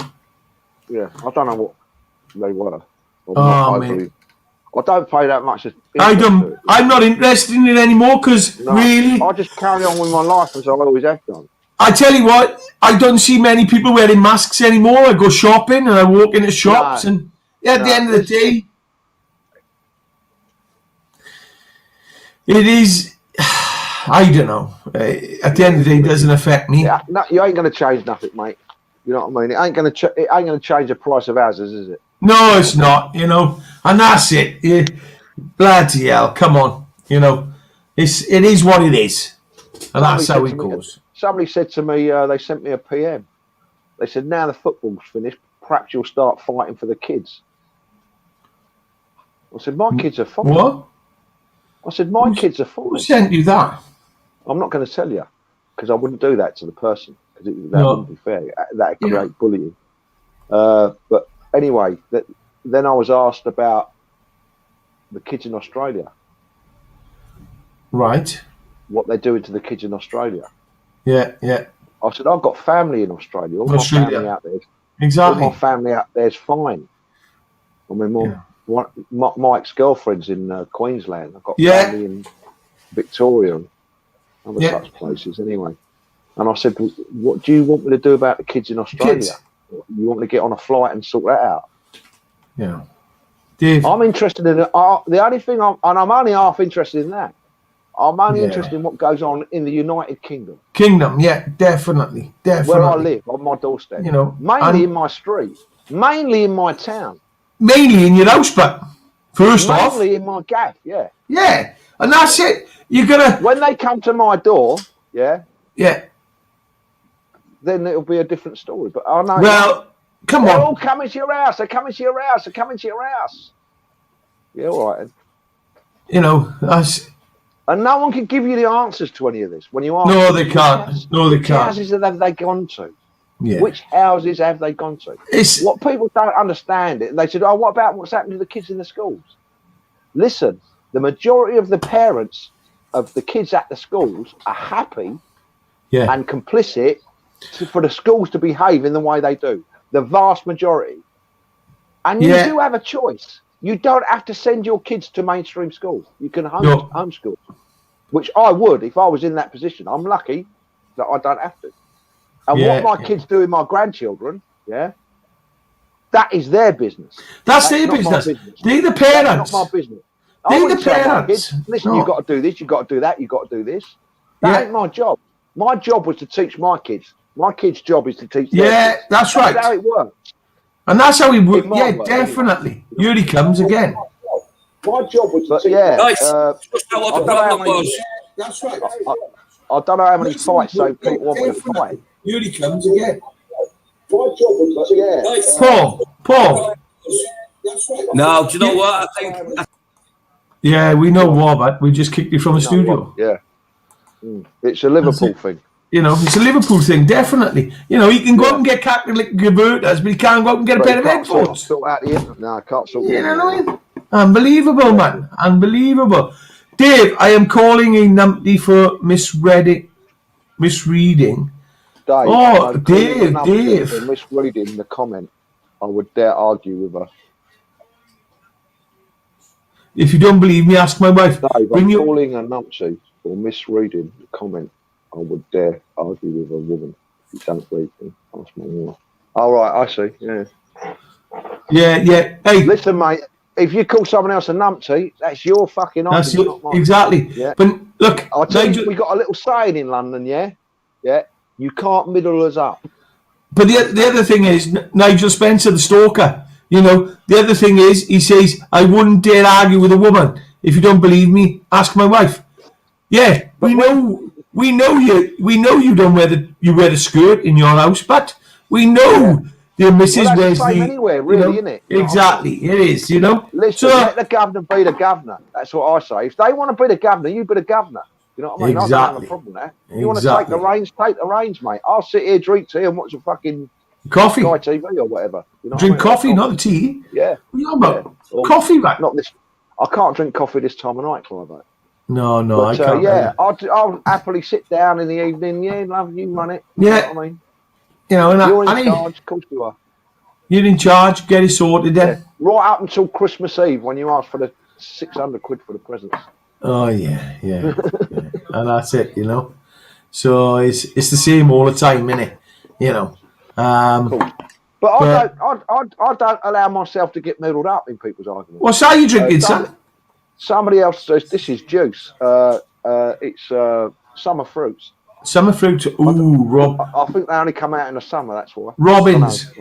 Speaker 1: Yeah, I don't know what they were.
Speaker 2: Mate.
Speaker 1: I don't pay that much.
Speaker 2: I'm not interested in it anymore because really,
Speaker 1: I just carry on with my life as I always have done.
Speaker 2: I tell you what, I don't see many people wearing masks anymore. I go shopping and I walk into shops, and at the end of the day, It is. I don't know. At the end of the day, it doesn't affect me.
Speaker 1: Yeah, no, you ain't going to change nothing, mate. You know what I mean? It ain't going to change the price of houses, is it?
Speaker 2: No, it's not. You know, and that's it. Bloody hell! Come on. You know, it is what it is, and that's how it goes.
Speaker 1: Somebody said to me, they sent me a PM. They said, now the football's finished, perhaps you'll start fighting for the kids. I said, my kids are fine.
Speaker 2: What?
Speaker 1: I said, my kids are fine.
Speaker 2: Who sent you that?
Speaker 1: I'm not going to tell you, because I wouldn't do that to the person, because that wouldn't be fair. That would create bullying. But anyway, then I was asked about the kids in Australia.
Speaker 2: Right.
Speaker 1: What they're doing to the kids in Australia.
Speaker 2: Yeah, yeah.
Speaker 1: I said, I've got family in Australia. All my family out there.
Speaker 2: Exactly.
Speaker 1: All my family out there's fine. I mean, my ex-girlfriend's in Queensland. I've got family in Victoria and other such places anyway. And I said, what do you want me to do about the kids in Australia? You want me to get on a flight and sort that out?
Speaker 2: Yeah. Dave.
Speaker 1: I'm interested in it. The only thing I'm only half interested in that. I'm only interested in what goes on in the United Kingdom.
Speaker 2: Yeah, definitely.
Speaker 1: Where I live, on my doorstep.
Speaker 2: You know,
Speaker 1: mainly in my street, mainly in my town.
Speaker 2: Mainly in your house, but first off.
Speaker 1: Mainly in my gaff, yeah.
Speaker 2: Yeah, and that's it. You're gonna.
Speaker 1: When they come to my door,
Speaker 2: yeah.
Speaker 1: Then it'll be a different story. But I know.
Speaker 2: Well, come on.
Speaker 1: They're all coming to your house. They're coming to your house. They're coming to your house. Yeah, all right.
Speaker 2: You know, that's.
Speaker 1: And no one can give you the answers to any of this. When you ask,
Speaker 2: no, they can't. No, they can't.
Speaker 1: Which houses have they gone to?
Speaker 2: Yeah.
Speaker 1: Which houses have they gone to? What people don't understand it. They said, "Oh, what about what's happening to the kids in the schools?" Listen, the majority of the parents of the kids at the schools are happy and complicit for the schools to behave in the way they do. The vast majority, and you do have a choice. You don't have to send your kids to mainstream schools. You can homeschool, which I would if I was in that position. I'm lucky that I don't have to. And what my kids do with my grandchildren, that is their business.
Speaker 2: That's their business. They're the parents.
Speaker 1: That's not my business.
Speaker 2: They're the parents.
Speaker 1: Listen, you've got to do this. You've got to do that. You've got to do this. That ain't my job. My job was to teach my kids. My kids' job is to teach them.
Speaker 2: Yeah, that's right.
Speaker 1: That's how it works.
Speaker 2: And that's how he works. Yeah, definitely. Here he comes again.
Speaker 1: My job was to teach them.
Speaker 3: Just know what the problem was.
Speaker 1: That's right. I don't know how many fights so people want me to fight.
Speaker 2: Here he comes again.
Speaker 1: My job was to
Speaker 2: Paul.
Speaker 3: No, do you know what? I think.
Speaker 2: Yeah, we know what, but we just kicked you from the studio.
Speaker 1: Yeah. It's a Liverpool thing.
Speaker 2: You know, it's a Liverpool thing, definitely. You know, he can go out and get Catholic converters, but he can't go out and get a pair of headphones.
Speaker 1: No, I can't sort
Speaker 2: you know what I mean? Unbelievable, man. Unbelievable. Dave, I am calling a numpty for misreading. Dave.
Speaker 1: For misreading the comment, I would dare argue with her.
Speaker 2: If you don't believe me, ask my wife.
Speaker 1: Dave, I'm calling a numpty for misreading the comment. I would dare argue with a woman. If you don't believe me, ask my wife. All right, I see.
Speaker 2: Yeah. Hey,
Speaker 1: listen, mate. If you call someone else a numpty, that's your fucking argument, not mine.
Speaker 2: Exactly.
Speaker 1: Yeah.
Speaker 2: But look,
Speaker 1: I tell you, we got a little saying in London. Yeah. You can't middle us up.
Speaker 2: But the other thing is, Nigel Spencer, the stalker. You know, the other thing is, he says, I wouldn't dare argue with a woman. If you don't believe me, ask my wife. Yeah, we know you don't wear the skirt in your house, but we know your missus wears the
Speaker 1: anywhere, really, isn't it?
Speaker 2: Exactly, it is. You know.
Speaker 1: Listen, let the governor be the governor. That's what I say. If they want to be the governor, you be the governor. You know what I mean?
Speaker 2: Exactly.
Speaker 1: I don't have a problem with that. You want to take the reins, take the reins, mate. I'll sit here, drink tea, and watch a fucking
Speaker 2: coffee,
Speaker 1: Sky TV or whatever. You know
Speaker 2: drink coffee, not the tea.
Speaker 1: Yeah.
Speaker 2: What are you about? Coffee, mate.
Speaker 1: Not this. I can't drink coffee this time of night, Clive.
Speaker 2: No,
Speaker 1: but,
Speaker 2: I can't.
Speaker 1: Yeah, I'll happily sit down in the evening. Yeah, love you, run it.
Speaker 2: Yeah.
Speaker 1: You know what I mean?
Speaker 2: You know, and
Speaker 1: you're in charge. Of course you are.
Speaker 2: You're in charge. Get it sorted then.
Speaker 1: Yeah. Right up until Christmas Eve when you ask for the 600 quid for the presents.
Speaker 2: Oh yeah. And that's it, you know. So it's the same all the time, innit? You know.
Speaker 1: Cool. But I don't allow myself to get muddled up in people's arguments.
Speaker 2: What's that you drinking, son?
Speaker 1: Somebody else says this is juice. It's summer fruits.
Speaker 2: Summer fruits. Ooh, Rob.
Speaker 1: I think they only come out in the summer. That's why.
Speaker 2: Robinsons.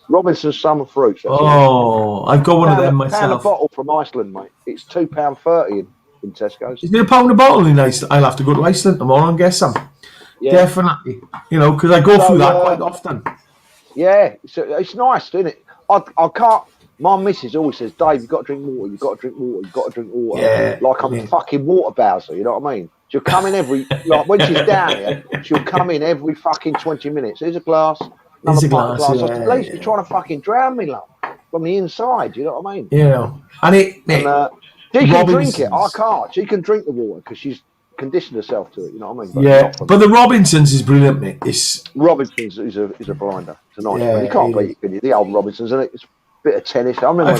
Speaker 1: Robinson's summer fruits.
Speaker 2: I've got one of them myself.
Speaker 1: Pound a bottle from Iceland, mate. It's £2.30 in Tesco's.
Speaker 2: Isn't it £1 a bottle in Iceland? I'll have to go to Iceland tomorrow and get some. Yeah. Definitely. You know, because I go through that quite often.
Speaker 1: Yeah, it's nice, isn't it? I can't. My missus always says, Dave, you've got to drink water. You've got to drink water. You've got to drink water.
Speaker 2: Yeah,
Speaker 1: like I'm a fucking water bowser. You know what I mean? She'll come in like when she's down here, she'll come in every fucking 20 minutes. Here's a glass. Another glass.
Speaker 2: Yeah,
Speaker 1: at least you're trying to fucking drown me, love, from the inside. You know what I mean?
Speaker 2: Yeah. And she
Speaker 1: can drink it. I can't. She can drink the water because she's conditioned herself to it. You know what I mean?
Speaker 2: But the Robinsons is brilliant, mate.
Speaker 1: Robinsons is a blinder. It's a nice one. You can't beat it. The old Robinsons, isn't it? It's a bit of tennis. I remember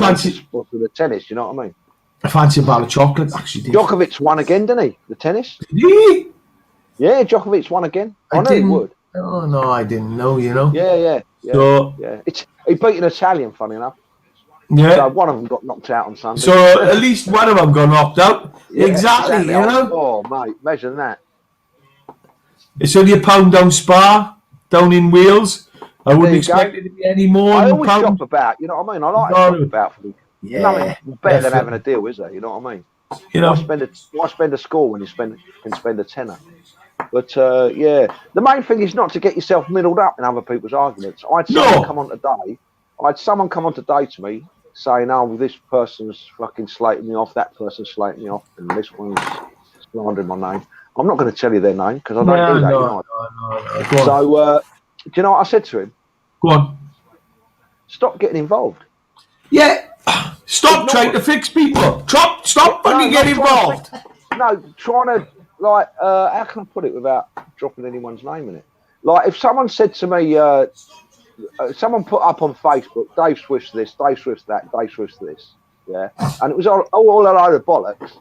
Speaker 1: with the tennis. You know what I mean?
Speaker 2: I fancy a bar of chocolate, actually.
Speaker 1: Djokovic won again, didn't he? The tennis.
Speaker 2: Did he?
Speaker 1: Yeah, Djokovic won again. I knew he would.
Speaker 2: Oh no, I didn't know. You know.
Speaker 1: Yeah. He beat an Italian, funny enough.
Speaker 2: Yeah.
Speaker 1: So one of them got knocked out on Sunday.
Speaker 2: So at least one of them got knocked out.
Speaker 1: Yeah,
Speaker 2: exactly. You know.
Speaker 1: Oh mate, imagine that.
Speaker 2: It's only £1 down Spa, down in Wales. I wouldn't expect it to be any more.
Speaker 1: I always shop about. You know what I mean? I like to shop about for me.
Speaker 2: Yeah.
Speaker 1: Nothing better than having a deal, is there? You know what I mean?
Speaker 2: You know,
Speaker 1: why spend a score when you can spend a tenner? But the main thing is not to get yourself middled up in other people's arguments. I had someone come on today to me saying, "Oh, this person's fucking slating me off, that person's slating me off, and this one's slandering my name." I'm not going to tell you their name because I don't do that. No. So, do you know what I said to him?
Speaker 2: Go on.
Speaker 1: Stop getting involved.
Speaker 2: Yeah. Stop trying to fix people. Stop fucking getting involved.
Speaker 1: Trying to, like, how can I put it without dropping anyone's name in it? Like, if someone said to me, someone put up on Facebook, Dave Swift's this, Dave Swift's that, Dave Swift's this, yeah? And it was all a load of bollocks.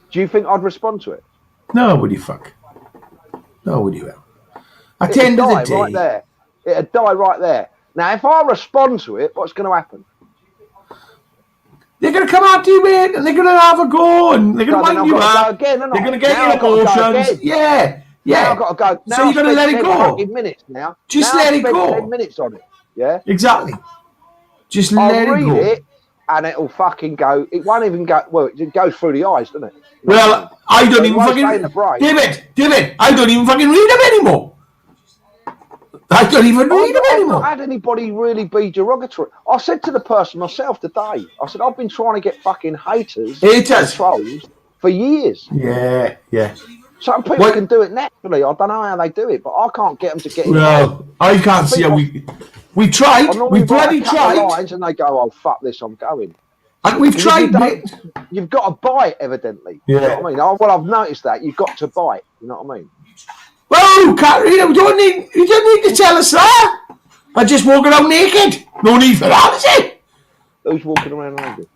Speaker 1: Do you think I'd respond to it?
Speaker 2: No, would you fuck? No, would you? At the end of the day.
Speaker 1: Right there. It'd die right there. Now, if I respond to it, what's going to happen?
Speaker 2: They're going to come after you, mate, and they're going to have a go, and they're going to wind you up. They're going to get your emotions. Yeah.
Speaker 1: Now I've got to go. Now
Speaker 2: so you're going to let it go.
Speaker 1: Minutes now.
Speaker 2: Just let it go.
Speaker 1: 10 minutes on it. Yeah.
Speaker 2: Exactly. Just let it go.
Speaker 1: Read it, and it'll fucking go. It won't even go. Well, it goes through the eyes, doesn't it?
Speaker 2: Well, I don't even fucking. David, I don't even fucking read them anymore. I don't even read them anymore.
Speaker 1: I've not had anybody really be derogatory. I said to the person myself today, I said, I've been trying to get fucking haters. Trolls for years.
Speaker 2: Yeah.
Speaker 1: Some people can do it naturally. I don't know how they do it, but I can't get them to get it.
Speaker 2: Well, I can't see how we tried. We bloody tried.
Speaker 1: And they go, oh, fuck this, I'm going.
Speaker 2: And we've tried, mate.
Speaker 1: You've got to buy it, evidently.
Speaker 2: Yeah.
Speaker 1: You know what I mean? Well, I've noticed that. You've got to buy it. You know what I mean?
Speaker 2: Well, Katrina, you don't need to tell us that. I just walk around naked. No need for that, is it?
Speaker 1: Who's walking around naked?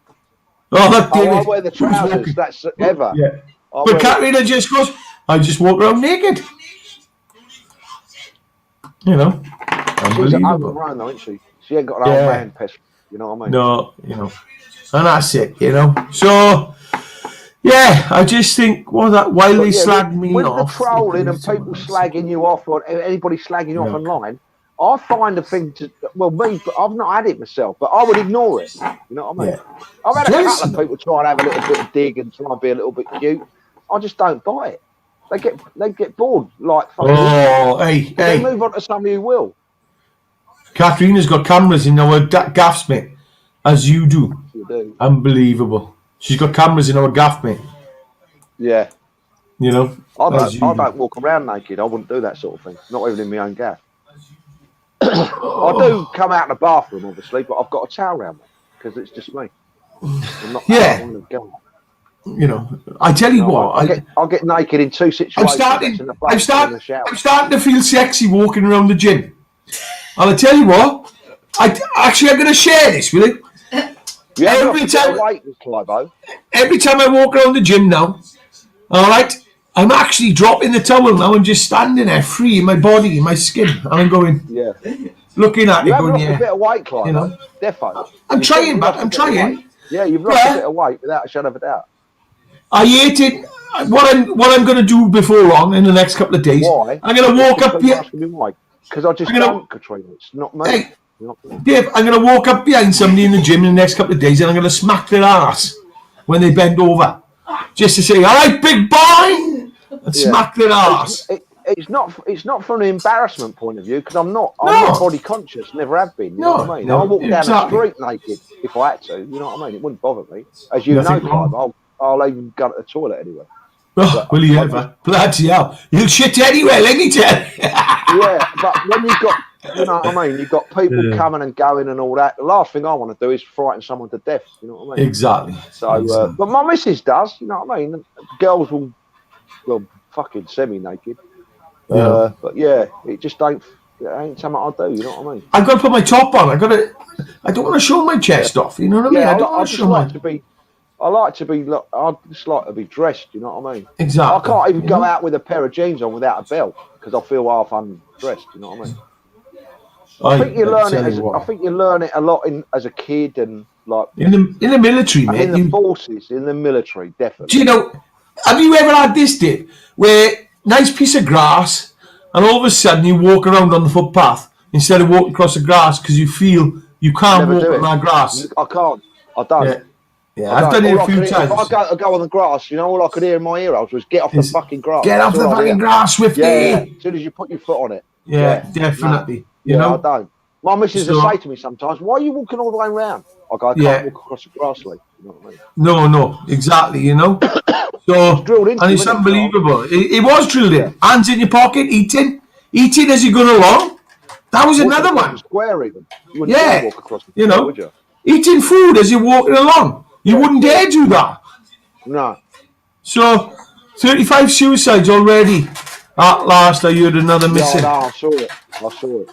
Speaker 2: Oh, that David.
Speaker 1: I wear the trousers. That's ever.
Speaker 2: Yeah. But Katrina just goes, I just walk around naked. You know.
Speaker 1: She's an overgrown though, isn't she? She ain't got an old man pest. You know what I mean?
Speaker 2: No, you know. And that's it, you know. So, yeah, I just think, while they slag me
Speaker 1: with
Speaker 2: off.
Speaker 1: With the trolling and people slagging you off, or anybody slagging you off online, I find a thing to, I've not had it myself, but I would ignore it. You know what I mean? Yeah. I've had a couple of people try and have a little bit of dig and try and be a little bit cute. I just don't buy it. They get bored, like fucking.
Speaker 2: Oh, hey.
Speaker 1: They move on to somebody who will.
Speaker 2: Katrina's got cameras in our gaffs, mate, as you do.
Speaker 1: You do.
Speaker 2: Unbelievable. She's got cameras in our gaff, mate.
Speaker 1: Yeah.
Speaker 2: You know.
Speaker 1: I don't walk around naked. I wouldn't do that sort of thing. Not even in my own gaff. I do come out in the bathroom, obviously, but I've got a towel around me because it's just me. I'm not
Speaker 2: you know, I tell you what,
Speaker 1: I'll get naked in two situations. I'm starting
Speaker 2: to feel sexy walking around the gym. And I tell you what, I'm going to share this with you. Every time I walk around the gym now, all right, I'm actually dropping the towel now and just standing there free in my body, in my skin. And I'm going, looking at it, going,
Speaker 1: a bit of weight, Clive,
Speaker 2: you know.
Speaker 1: Defo.
Speaker 2: I'm trying, but I'm trying.
Speaker 1: Yeah, you've lost a bit of weight without a shadow of a doubt.
Speaker 2: I ate it. What I'm going to do before long in the next couple of days?
Speaker 1: Why?
Speaker 2: I'm going to walk up here.
Speaker 1: Asking me why? Because I just don't, Katrina. It's not me.
Speaker 2: Hey, Dave, I'm going to walk up behind somebody in the gym in the next couple of days, and I'm going to smack their ass when they bend over, just to say, "All right, big boy," and smack their ass.
Speaker 1: It's not from an embarrassment point of view, because I'm not body conscious, never have been. You know what I mean? I'll walk down the street naked if I had to. You know what I mean? It wouldn't bother me. As you know, Clive, I'll even go to the toilet anyway.
Speaker 2: Oh, will you ever? Bloody hell! You'll shit anywhere, anytime.
Speaker 1: Yeah, but when you've got, you know what I mean? You've got people coming and going and all that. The last thing I want to do is frighten someone to death. You know what I mean?
Speaker 2: Exactly.
Speaker 1: So, but my missus does. You know what I mean? Girls will, well, fucking semi-naked.
Speaker 2: Yeah.
Speaker 1: But yeah, it just ain't something I do. You know what I mean?
Speaker 2: I've got to put my top on. I don't want to show my chest off. You know what I mean? I don't want to show my.
Speaker 1: I like to be. I just like to be dressed. You know what I mean?
Speaker 2: Exactly.
Speaker 1: I can't even go out with a pair of jeans on without a belt because I feel half undressed. You know what I mean? I think you learn it. I think you learn it a lot as a kid and like
Speaker 2: in the military, mate.
Speaker 1: In the forces, in the military, definitely.
Speaker 2: Do you know? Have you ever had this, Dave, where nice piece of grass, and all of a sudden you walk around on the footpath instead of walking across the grass because you feel you can't walk on that grass?
Speaker 1: I can't. I don't.
Speaker 2: Yeah, I've done it a few times.
Speaker 1: If I go on the grass, you know, all I could hear in my ear was "Get off the fucking grass."
Speaker 2: Get off the fucking grass, Swifty.
Speaker 1: Yeah, as soon as you put your foot on it.
Speaker 2: Yeah, definitely. You know,
Speaker 1: I don't. My missus will say to me sometimes, "Why are you walking all the way around?" I go, "I can't walk across the grass, Lee." You know what I mean? No,
Speaker 2: exactly. You know, so
Speaker 1: it's drilled into,
Speaker 2: and it's unbelievable. It was drilled in. Hands in your pocket, eating as you're going along. That was another one.
Speaker 1: Square even. You wouldn't walk across the square, would you?
Speaker 2: Eating food as you're walking along. You wouldn't dare do that.
Speaker 1: No.
Speaker 2: So, 35 suicides already. At last, I heard another missing.
Speaker 1: No, I saw it.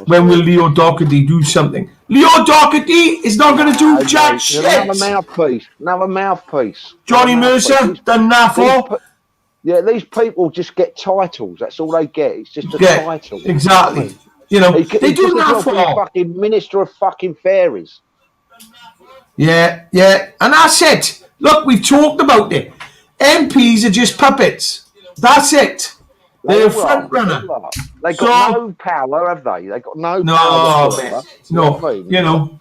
Speaker 2: When will Leo Doherty do something? Leo Doherty is not going to do jack shit.
Speaker 1: Another mouthpiece.
Speaker 2: Johnny Mercer done that for.
Speaker 1: Yeah, these people just get titles. That's all they get. It's just a title.
Speaker 2: Exactly. You know, they do that for.
Speaker 1: Fucking Minister of fucking Fairies.
Speaker 2: Yeah, and that's it. Look, we've talked about it. MPs are just puppets. That's it. They're a front runner.
Speaker 1: They got no power, have they? They got no power.
Speaker 2: No. You know,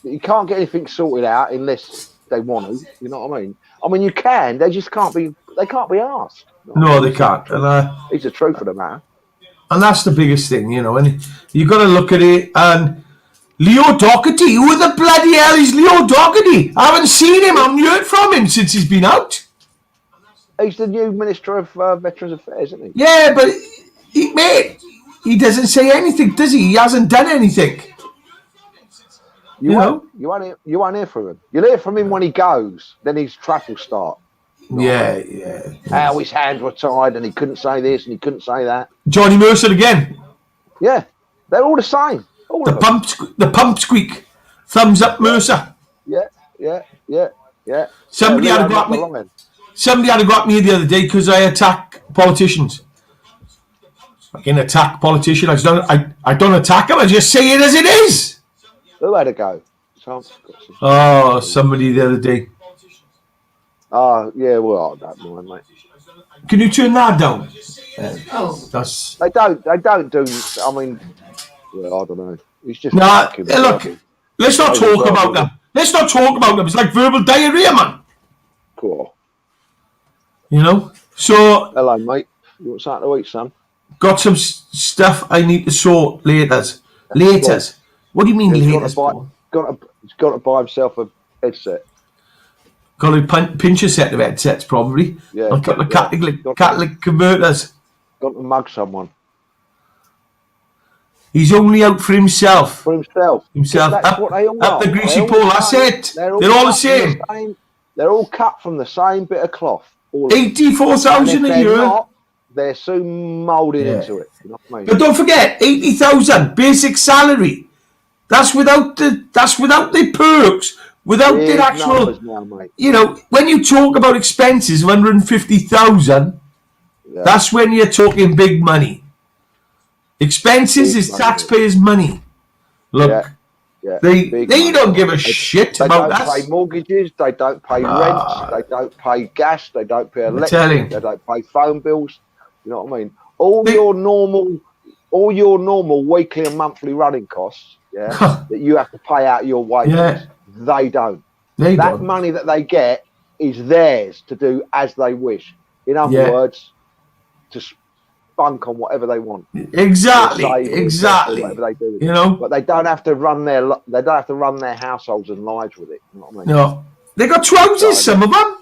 Speaker 1: you can't get anything sorted out unless they want to. You know what I mean? I mean, you can. They just can't be. They can't be asked.
Speaker 2: No, they can't. And
Speaker 1: it's the truth of the matter.
Speaker 2: And that's the biggest thing, you know. And you got to look at it and. Leo Doherty, who the bloody hell is Leo Doherty? I haven't seen him, I haven't heard from him since he's been out.
Speaker 1: He's the new Minister of Veterans Affairs, isn't he?
Speaker 2: Yeah, but he doesn't say anything, does he? He hasn't done anything. You
Speaker 1: won't hear from him. You'll hear from him when he goes, then his trap will start.
Speaker 2: Yeah.
Speaker 1: How his hands were tied and he couldn't say this and he couldn't say that.
Speaker 2: Johnny Mercer again.
Speaker 1: Yeah, they're all the same.
Speaker 2: The pump squeak. Thumbs up, Mercer.
Speaker 1: Yeah.
Speaker 2: Somebody had to go at me the other day because I attack politicians. I can attack politicians. I don't attack them. I just say it as it is.
Speaker 1: Who had a go?
Speaker 2: Somebody the other day.
Speaker 1: Yeah. Well, I don't mind, mate.
Speaker 2: Can you turn that down?
Speaker 1: That's. They don't do. I mean. Well, I don't know. It's just
Speaker 2: look, let's not talk about them. Let's not talk about them. It's like verbal diarrhea, man.
Speaker 1: Cool.
Speaker 2: You know? So...
Speaker 1: Hello, mate. You want something to eat, son?
Speaker 2: Got some stuff I need to sort later. What do you mean later?
Speaker 1: He's got to buy himself a headset.
Speaker 2: Got to pinch a set of headsets, probably.
Speaker 1: Yeah.
Speaker 2: I've got the catalytic converters.
Speaker 1: Got to mug someone.
Speaker 2: He's only out for himself.
Speaker 1: Himself. That's what they all
Speaker 2: up the greasy pole. That's it. They're all the same.
Speaker 1: They're all cut from the same bit of cloth.
Speaker 2: 84,000 a year.
Speaker 1: Not, they're soon moulded into it. You know what I mean?
Speaker 2: But don't forget, 80,000 basic salary. That's without the perks, without the actual.
Speaker 1: Now,
Speaker 2: you know, when you talk about expenses of 150,000, that's when you're talking big money. Expenses is taxpayers' money. Look,
Speaker 1: Yeah,
Speaker 2: They don't give a shit about
Speaker 1: us. They don't pay mortgages. They don't pay rents. They don't pay gas. They don't pay electric. They don't pay phone bills. You know what I mean? All your normal weekly and monthly running costs, that you have to pay out your wages. They don't. That money that they get is theirs to do as they wish. In other words, to spunk on whatever they want.
Speaker 2: Exactly.
Speaker 1: Whatever they do.
Speaker 2: You know,
Speaker 1: but they don't have to run their households and lives with it. You know what I mean?
Speaker 2: No, they got trousers. Some of them.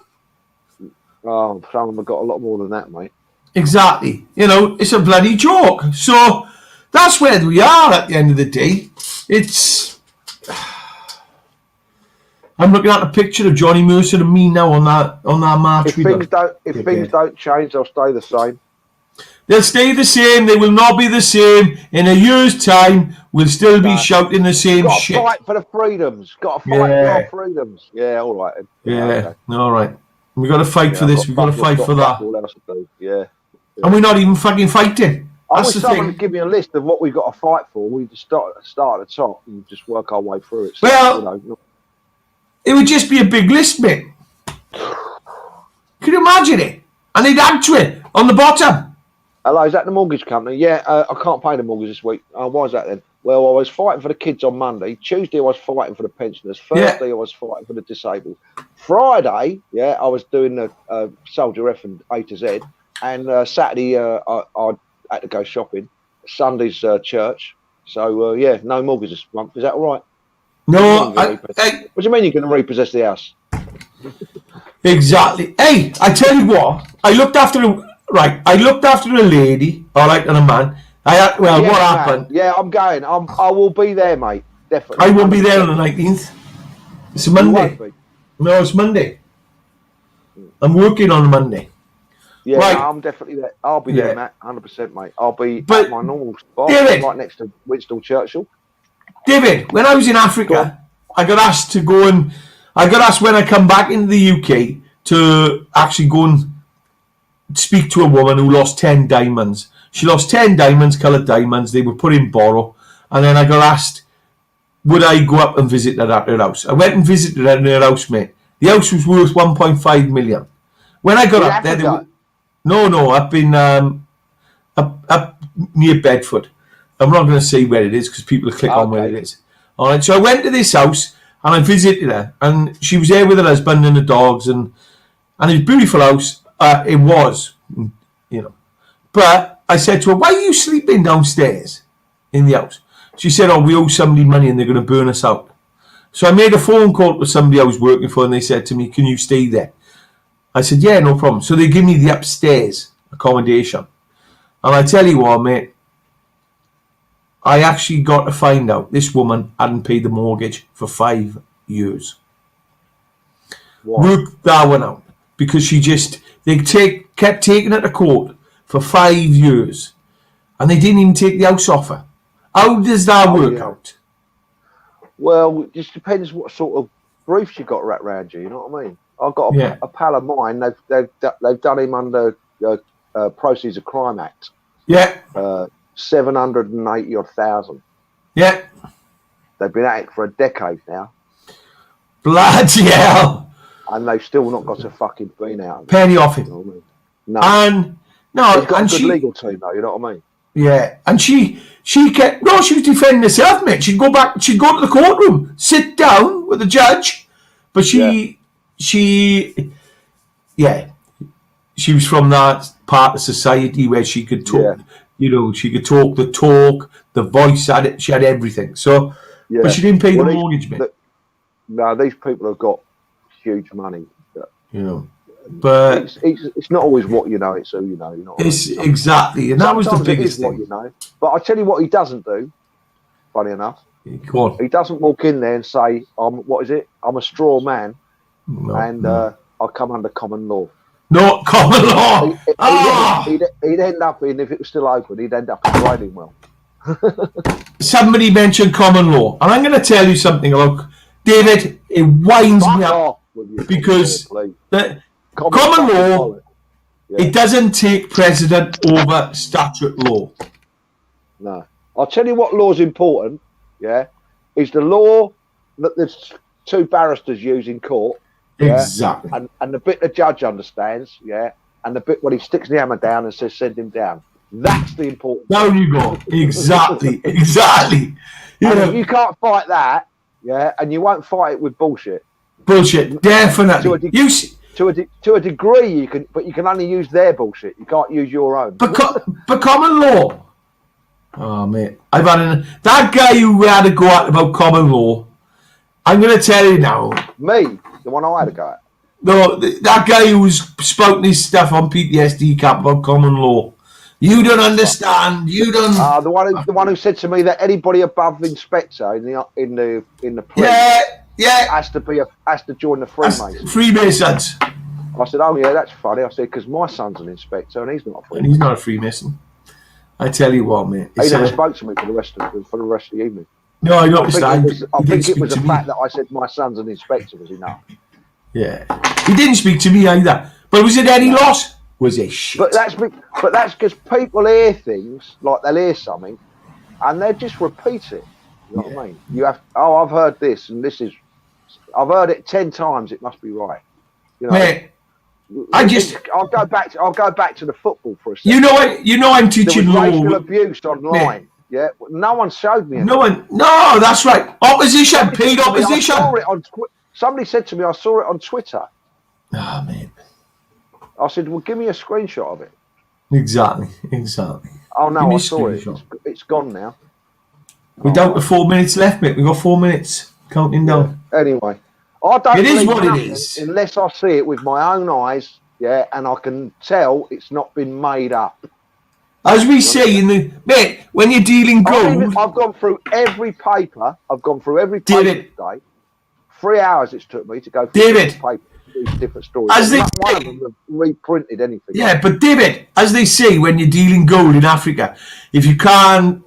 Speaker 1: Oh, some of them have got a lot more than that, mate.
Speaker 2: Exactly. You know, it's a bloody joke. So that's where we are at the end of the day. I'm looking at a picture of Johnny Mercer and me now on that march.
Speaker 1: If things don't change, they'll stay the same.
Speaker 2: They'll stay the same. They will not be the same. In a year's time, we'll still be shouting the same shit.
Speaker 1: Got to fight for the freedoms. Got to fight for our freedoms. Yeah, all right.
Speaker 2: Yeah, okay. All right. We've got to fight for this. We've got to fight for that.
Speaker 1: All else to do. Yeah.
Speaker 2: And we're not even fucking fighting.
Speaker 1: I wish someone would give me a list of what we've got to fight for. We just start at the top and just work our way through it. So,
Speaker 2: it would just be a big list, mate. Can you imagine it? And they'd add to it on the bottom.
Speaker 1: Hello, is that the mortgage company? Yeah, I can't pay the mortgage this week. Why is that then? Well, I was fighting for the kids on Monday. Tuesday, I was fighting for the pensioners. Thursday, I was fighting for the disabled. Friday, I was doing the Soldier F and A to Z. And Saturday, I had to go shopping. Sunday's church. So, no mortgage this month. Is that all right?
Speaker 2: No.
Speaker 1: What do you mean you're going to repossess the house?
Speaker 2: Exactly. Hey, I tell you what. I looked after a lady, all right, and a man. What happened?
Speaker 1: Yeah, I'm going. I will be there, mate. Definitely.
Speaker 2: I won't be there on the 19th. It's a Monday. No, it's Monday. I'm working on Monday.
Speaker 1: Yeah, right. No, I'm definitely there. I'll be there, Matt. 100%, mate. I'll be at my normal spot, right next to Winston Churchill.
Speaker 2: David, when I was in Africa, I got asked when I come back into the UK to actually go and speak to a woman who lost 10 diamonds. She lost 10 diamonds, coloured diamonds. They were put in borrow. And then I got asked, would I go up and visit her at her house? I went and visited her in her house, mate. The house was worth 1.5 million. When I got up there, No, I've been up near Bedford. I'm not going to say where it is because people will click on where it is. All right, so I went to this house and I visited her, and she was there with her husband and the dogs, and it's a beautiful house. It was, But I said to her, "Why are you sleeping downstairs in the house?" She said, "Oh, we owe somebody money and they're going to burn us out." So I made a phone call to somebody I was working for, and they said to me, "Can you stay there?" I said, "Yeah, no problem." So they give me the upstairs accommodation. And I tell you what, mate, I actually got to find out this woman hadn't paid the mortgage for 5 years. Work that one out. Because they kept taking her to court for 5 years. And they didn't even take the house off her. How does that work out?
Speaker 1: Well, it just depends what sort of briefs you got wrapped around you, you know what I mean? I've got a pal of mine. They've done him under Proceeds of Crime Act.
Speaker 2: Yeah.
Speaker 1: 780,000.
Speaker 2: Yeah.
Speaker 1: They've been at it for a decade now.
Speaker 2: Bloody hell!
Speaker 1: And they've still not got a fucking bean out of it.
Speaker 2: Penny off him.
Speaker 1: You know what I mean?
Speaker 2: No.
Speaker 1: He's got a good legal team though. You know what I mean?
Speaker 2: Yeah. And she was defending herself, mate. She'd go to the courtroom, sit down with the judge, but she was from that part of society where she could talk. She could talk the talk, the voice had it. She had everything. So, but she didn't pay the mortgage, mate.
Speaker 1: No, these people have got huge money.
Speaker 2: But
Speaker 1: it's not always what you know; it's who you know. You know.
Speaker 2: It's exactly, and that was the biggest thing.
Speaker 1: What you know. But I tell you what, he doesn't do. Funny enough,
Speaker 2: go on.
Speaker 1: He doesn't walk in there and say, "I'm a straw man," I come under common law.
Speaker 2: Not common law.
Speaker 1: He'd end up in, if it was still open, he'd end up in Bridingwell.
Speaker 2: Somebody mentioned common law, and I'm going to tell you something about David. It winds me up because common law, it doesn't take precedent over statute law.
Speaker 1: No, I'll tell you what law's important. Yeah, is the law that the two barristers use in court. Yeah?
Speaker 2: Exactly.
Speaker 1: And the bit the judge understands, yeah, and the bit when he sticks the hammer down and says send him down. That's the important.
Speaker 2: Down you go. Exactly. Exactly.
Speaker 1: And if you can't fight that, yeah, and you won't fight it with bullshit.
Speaker 2: Bullshit. Definitely.
Speaker 1: To a degree, you can, but you can only use their bullshit. You can't use your own.
Speaker 2: But common law. Oh mate, I've had that guy who had a go at about common law. I'm going to tell you now.
Speaker 1: Me, the one I had a go at.
Speaker 2: No, that guy who was spouting his stuff on PTSD camp about common law. You don't understand. You don't.
Speaker 1: The one who said to me that anybody above inspector in the police, has to join the Freemasons.
Speaker 2: Freemasons.
Speaker 1: I said, oh yeah, that's funny. I said because my son's an inspector and he's not a Freemason.
Speaker 2: And he's not a Freemason. I tell you what, mate.
Speaker 1: He never spoke to me for the rest of the evening.
Speaker 2: No, I understand.
Speaker 1: I think it was the fact that I said my son's an inspector was enough.
Speaker 2: Yeah, he didn't speak to me either. But was it any loss? Was it shit?
Speaker 1: But that's because people hear things like they'll hear something, and they just repeat it. You know what I mean? You have. Oh, I've heard this, and this is. I've heard it 10 times. It must be right. You know.
Speaker 2: Mate,
Speaker 1: I'll go back to the football for a second.
Speaker 2: You know, I'm teaching law.
Speaker 1: Racial abuse online. Mate. Yeah, no one showed me.
Speaker 2: No one. No, that's right. Opposition, paid opposition.
Speaker 1: Somebody said to me, I saw it on Twitter.
Speaker 2: Ah, man.
Speaker 1: I said, well, give me a screenshot of it.
Speaker 2: Exactly.
Speaker 1: Oh, no, I saw it. It's gone now.
Speaker 2: We're down to 4 minutes left, mate. We've got 4 minutes. Counting down.
Speaker 1: Yeah. Anyway. I don't
Speaker 2: it is what it is.
Speaker 1: Unless I see it with my own eyes, yeah, and I can tell it's not been made up.
Speaker 2: As we say mate, when you're dealing gold...
Speaker 1: I've gone through every paper. I've gone through every paper today. 3 hours it's took me to go through
Speaker 2: David,
Speaker 1: paper, these different stories.
Speaker 2: Not
Speaker 1: one of them have reprinted anything.
Speaker 2: Yeah, but David, as they say when you're dealing gold in Africa, if you can't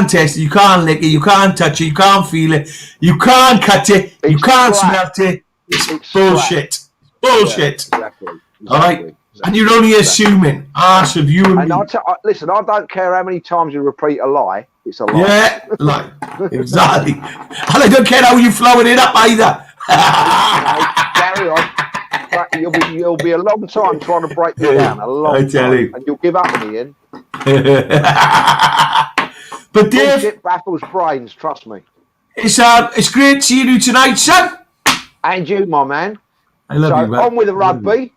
Speaker 2: test it, you can't lick it, you can't touch it, you can't feel it, you can't cut it, you can't smell it, it's bullshit. Bullshit.
Speaker 1: Exactly.
Speaker 2: All right? And you're only assuming, arse of you and me.
Speaker 1: Listen, I don't care how many times you repeat a lie, it's a lie.
Speaker 2: Yeah, lie. Exactly. And I don't care how you're flowing it up either.
Speaker 1: Carry on. You'll be a long time trying to break me down. A long time. And you'll give up in the end.
Speaker 2: But Dave,
Speaker 1: bullshit baffles brains, trust me.
Speaker 2: It's great seeing you tonight, son.
Speaker 1: And you, my man.
Speaker 2: I love you, man.
Speaker 1: On with the rugby.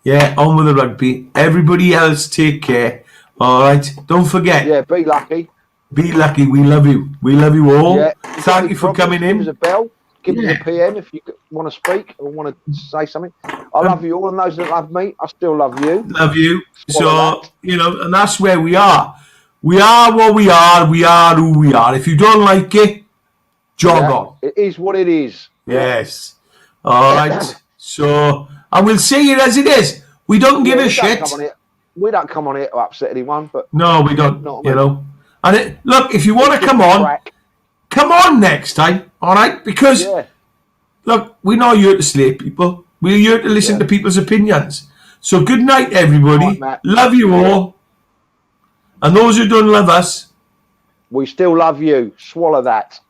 Speaker 2: Yeah, on with the rugby. Everybody else, take care. All right. Don't forget.
Speaker 1: Yeah, be lucky.
Speaker 2: Be lucky. We love you. We love you all. Yeah. Thank you for coming in.
Speaker 1: Give us a bell. Give me a PM if you want to speak or want to say something. I love you all, and those that love me, I still love you.
Speaker 2: Love you. So, and that's where we are. We are what we are. We are who we are. If you don't like it, jog on.
Speaker 1: It is what it is.
Speaker 2: Yes. All right. So, and we'll say it as it is. We don't give a shit.
Speaker 1: We don't come on here to upset anyone, but
Speaker 2: no, we don't. And look, if you want to come on next time. All right, because look, we're not here to slay people. We're here to listen to people's opinions. So good night, everybody. Right, love you all, and those who don't love us,
Speaker 1: we still love you. Swallow that.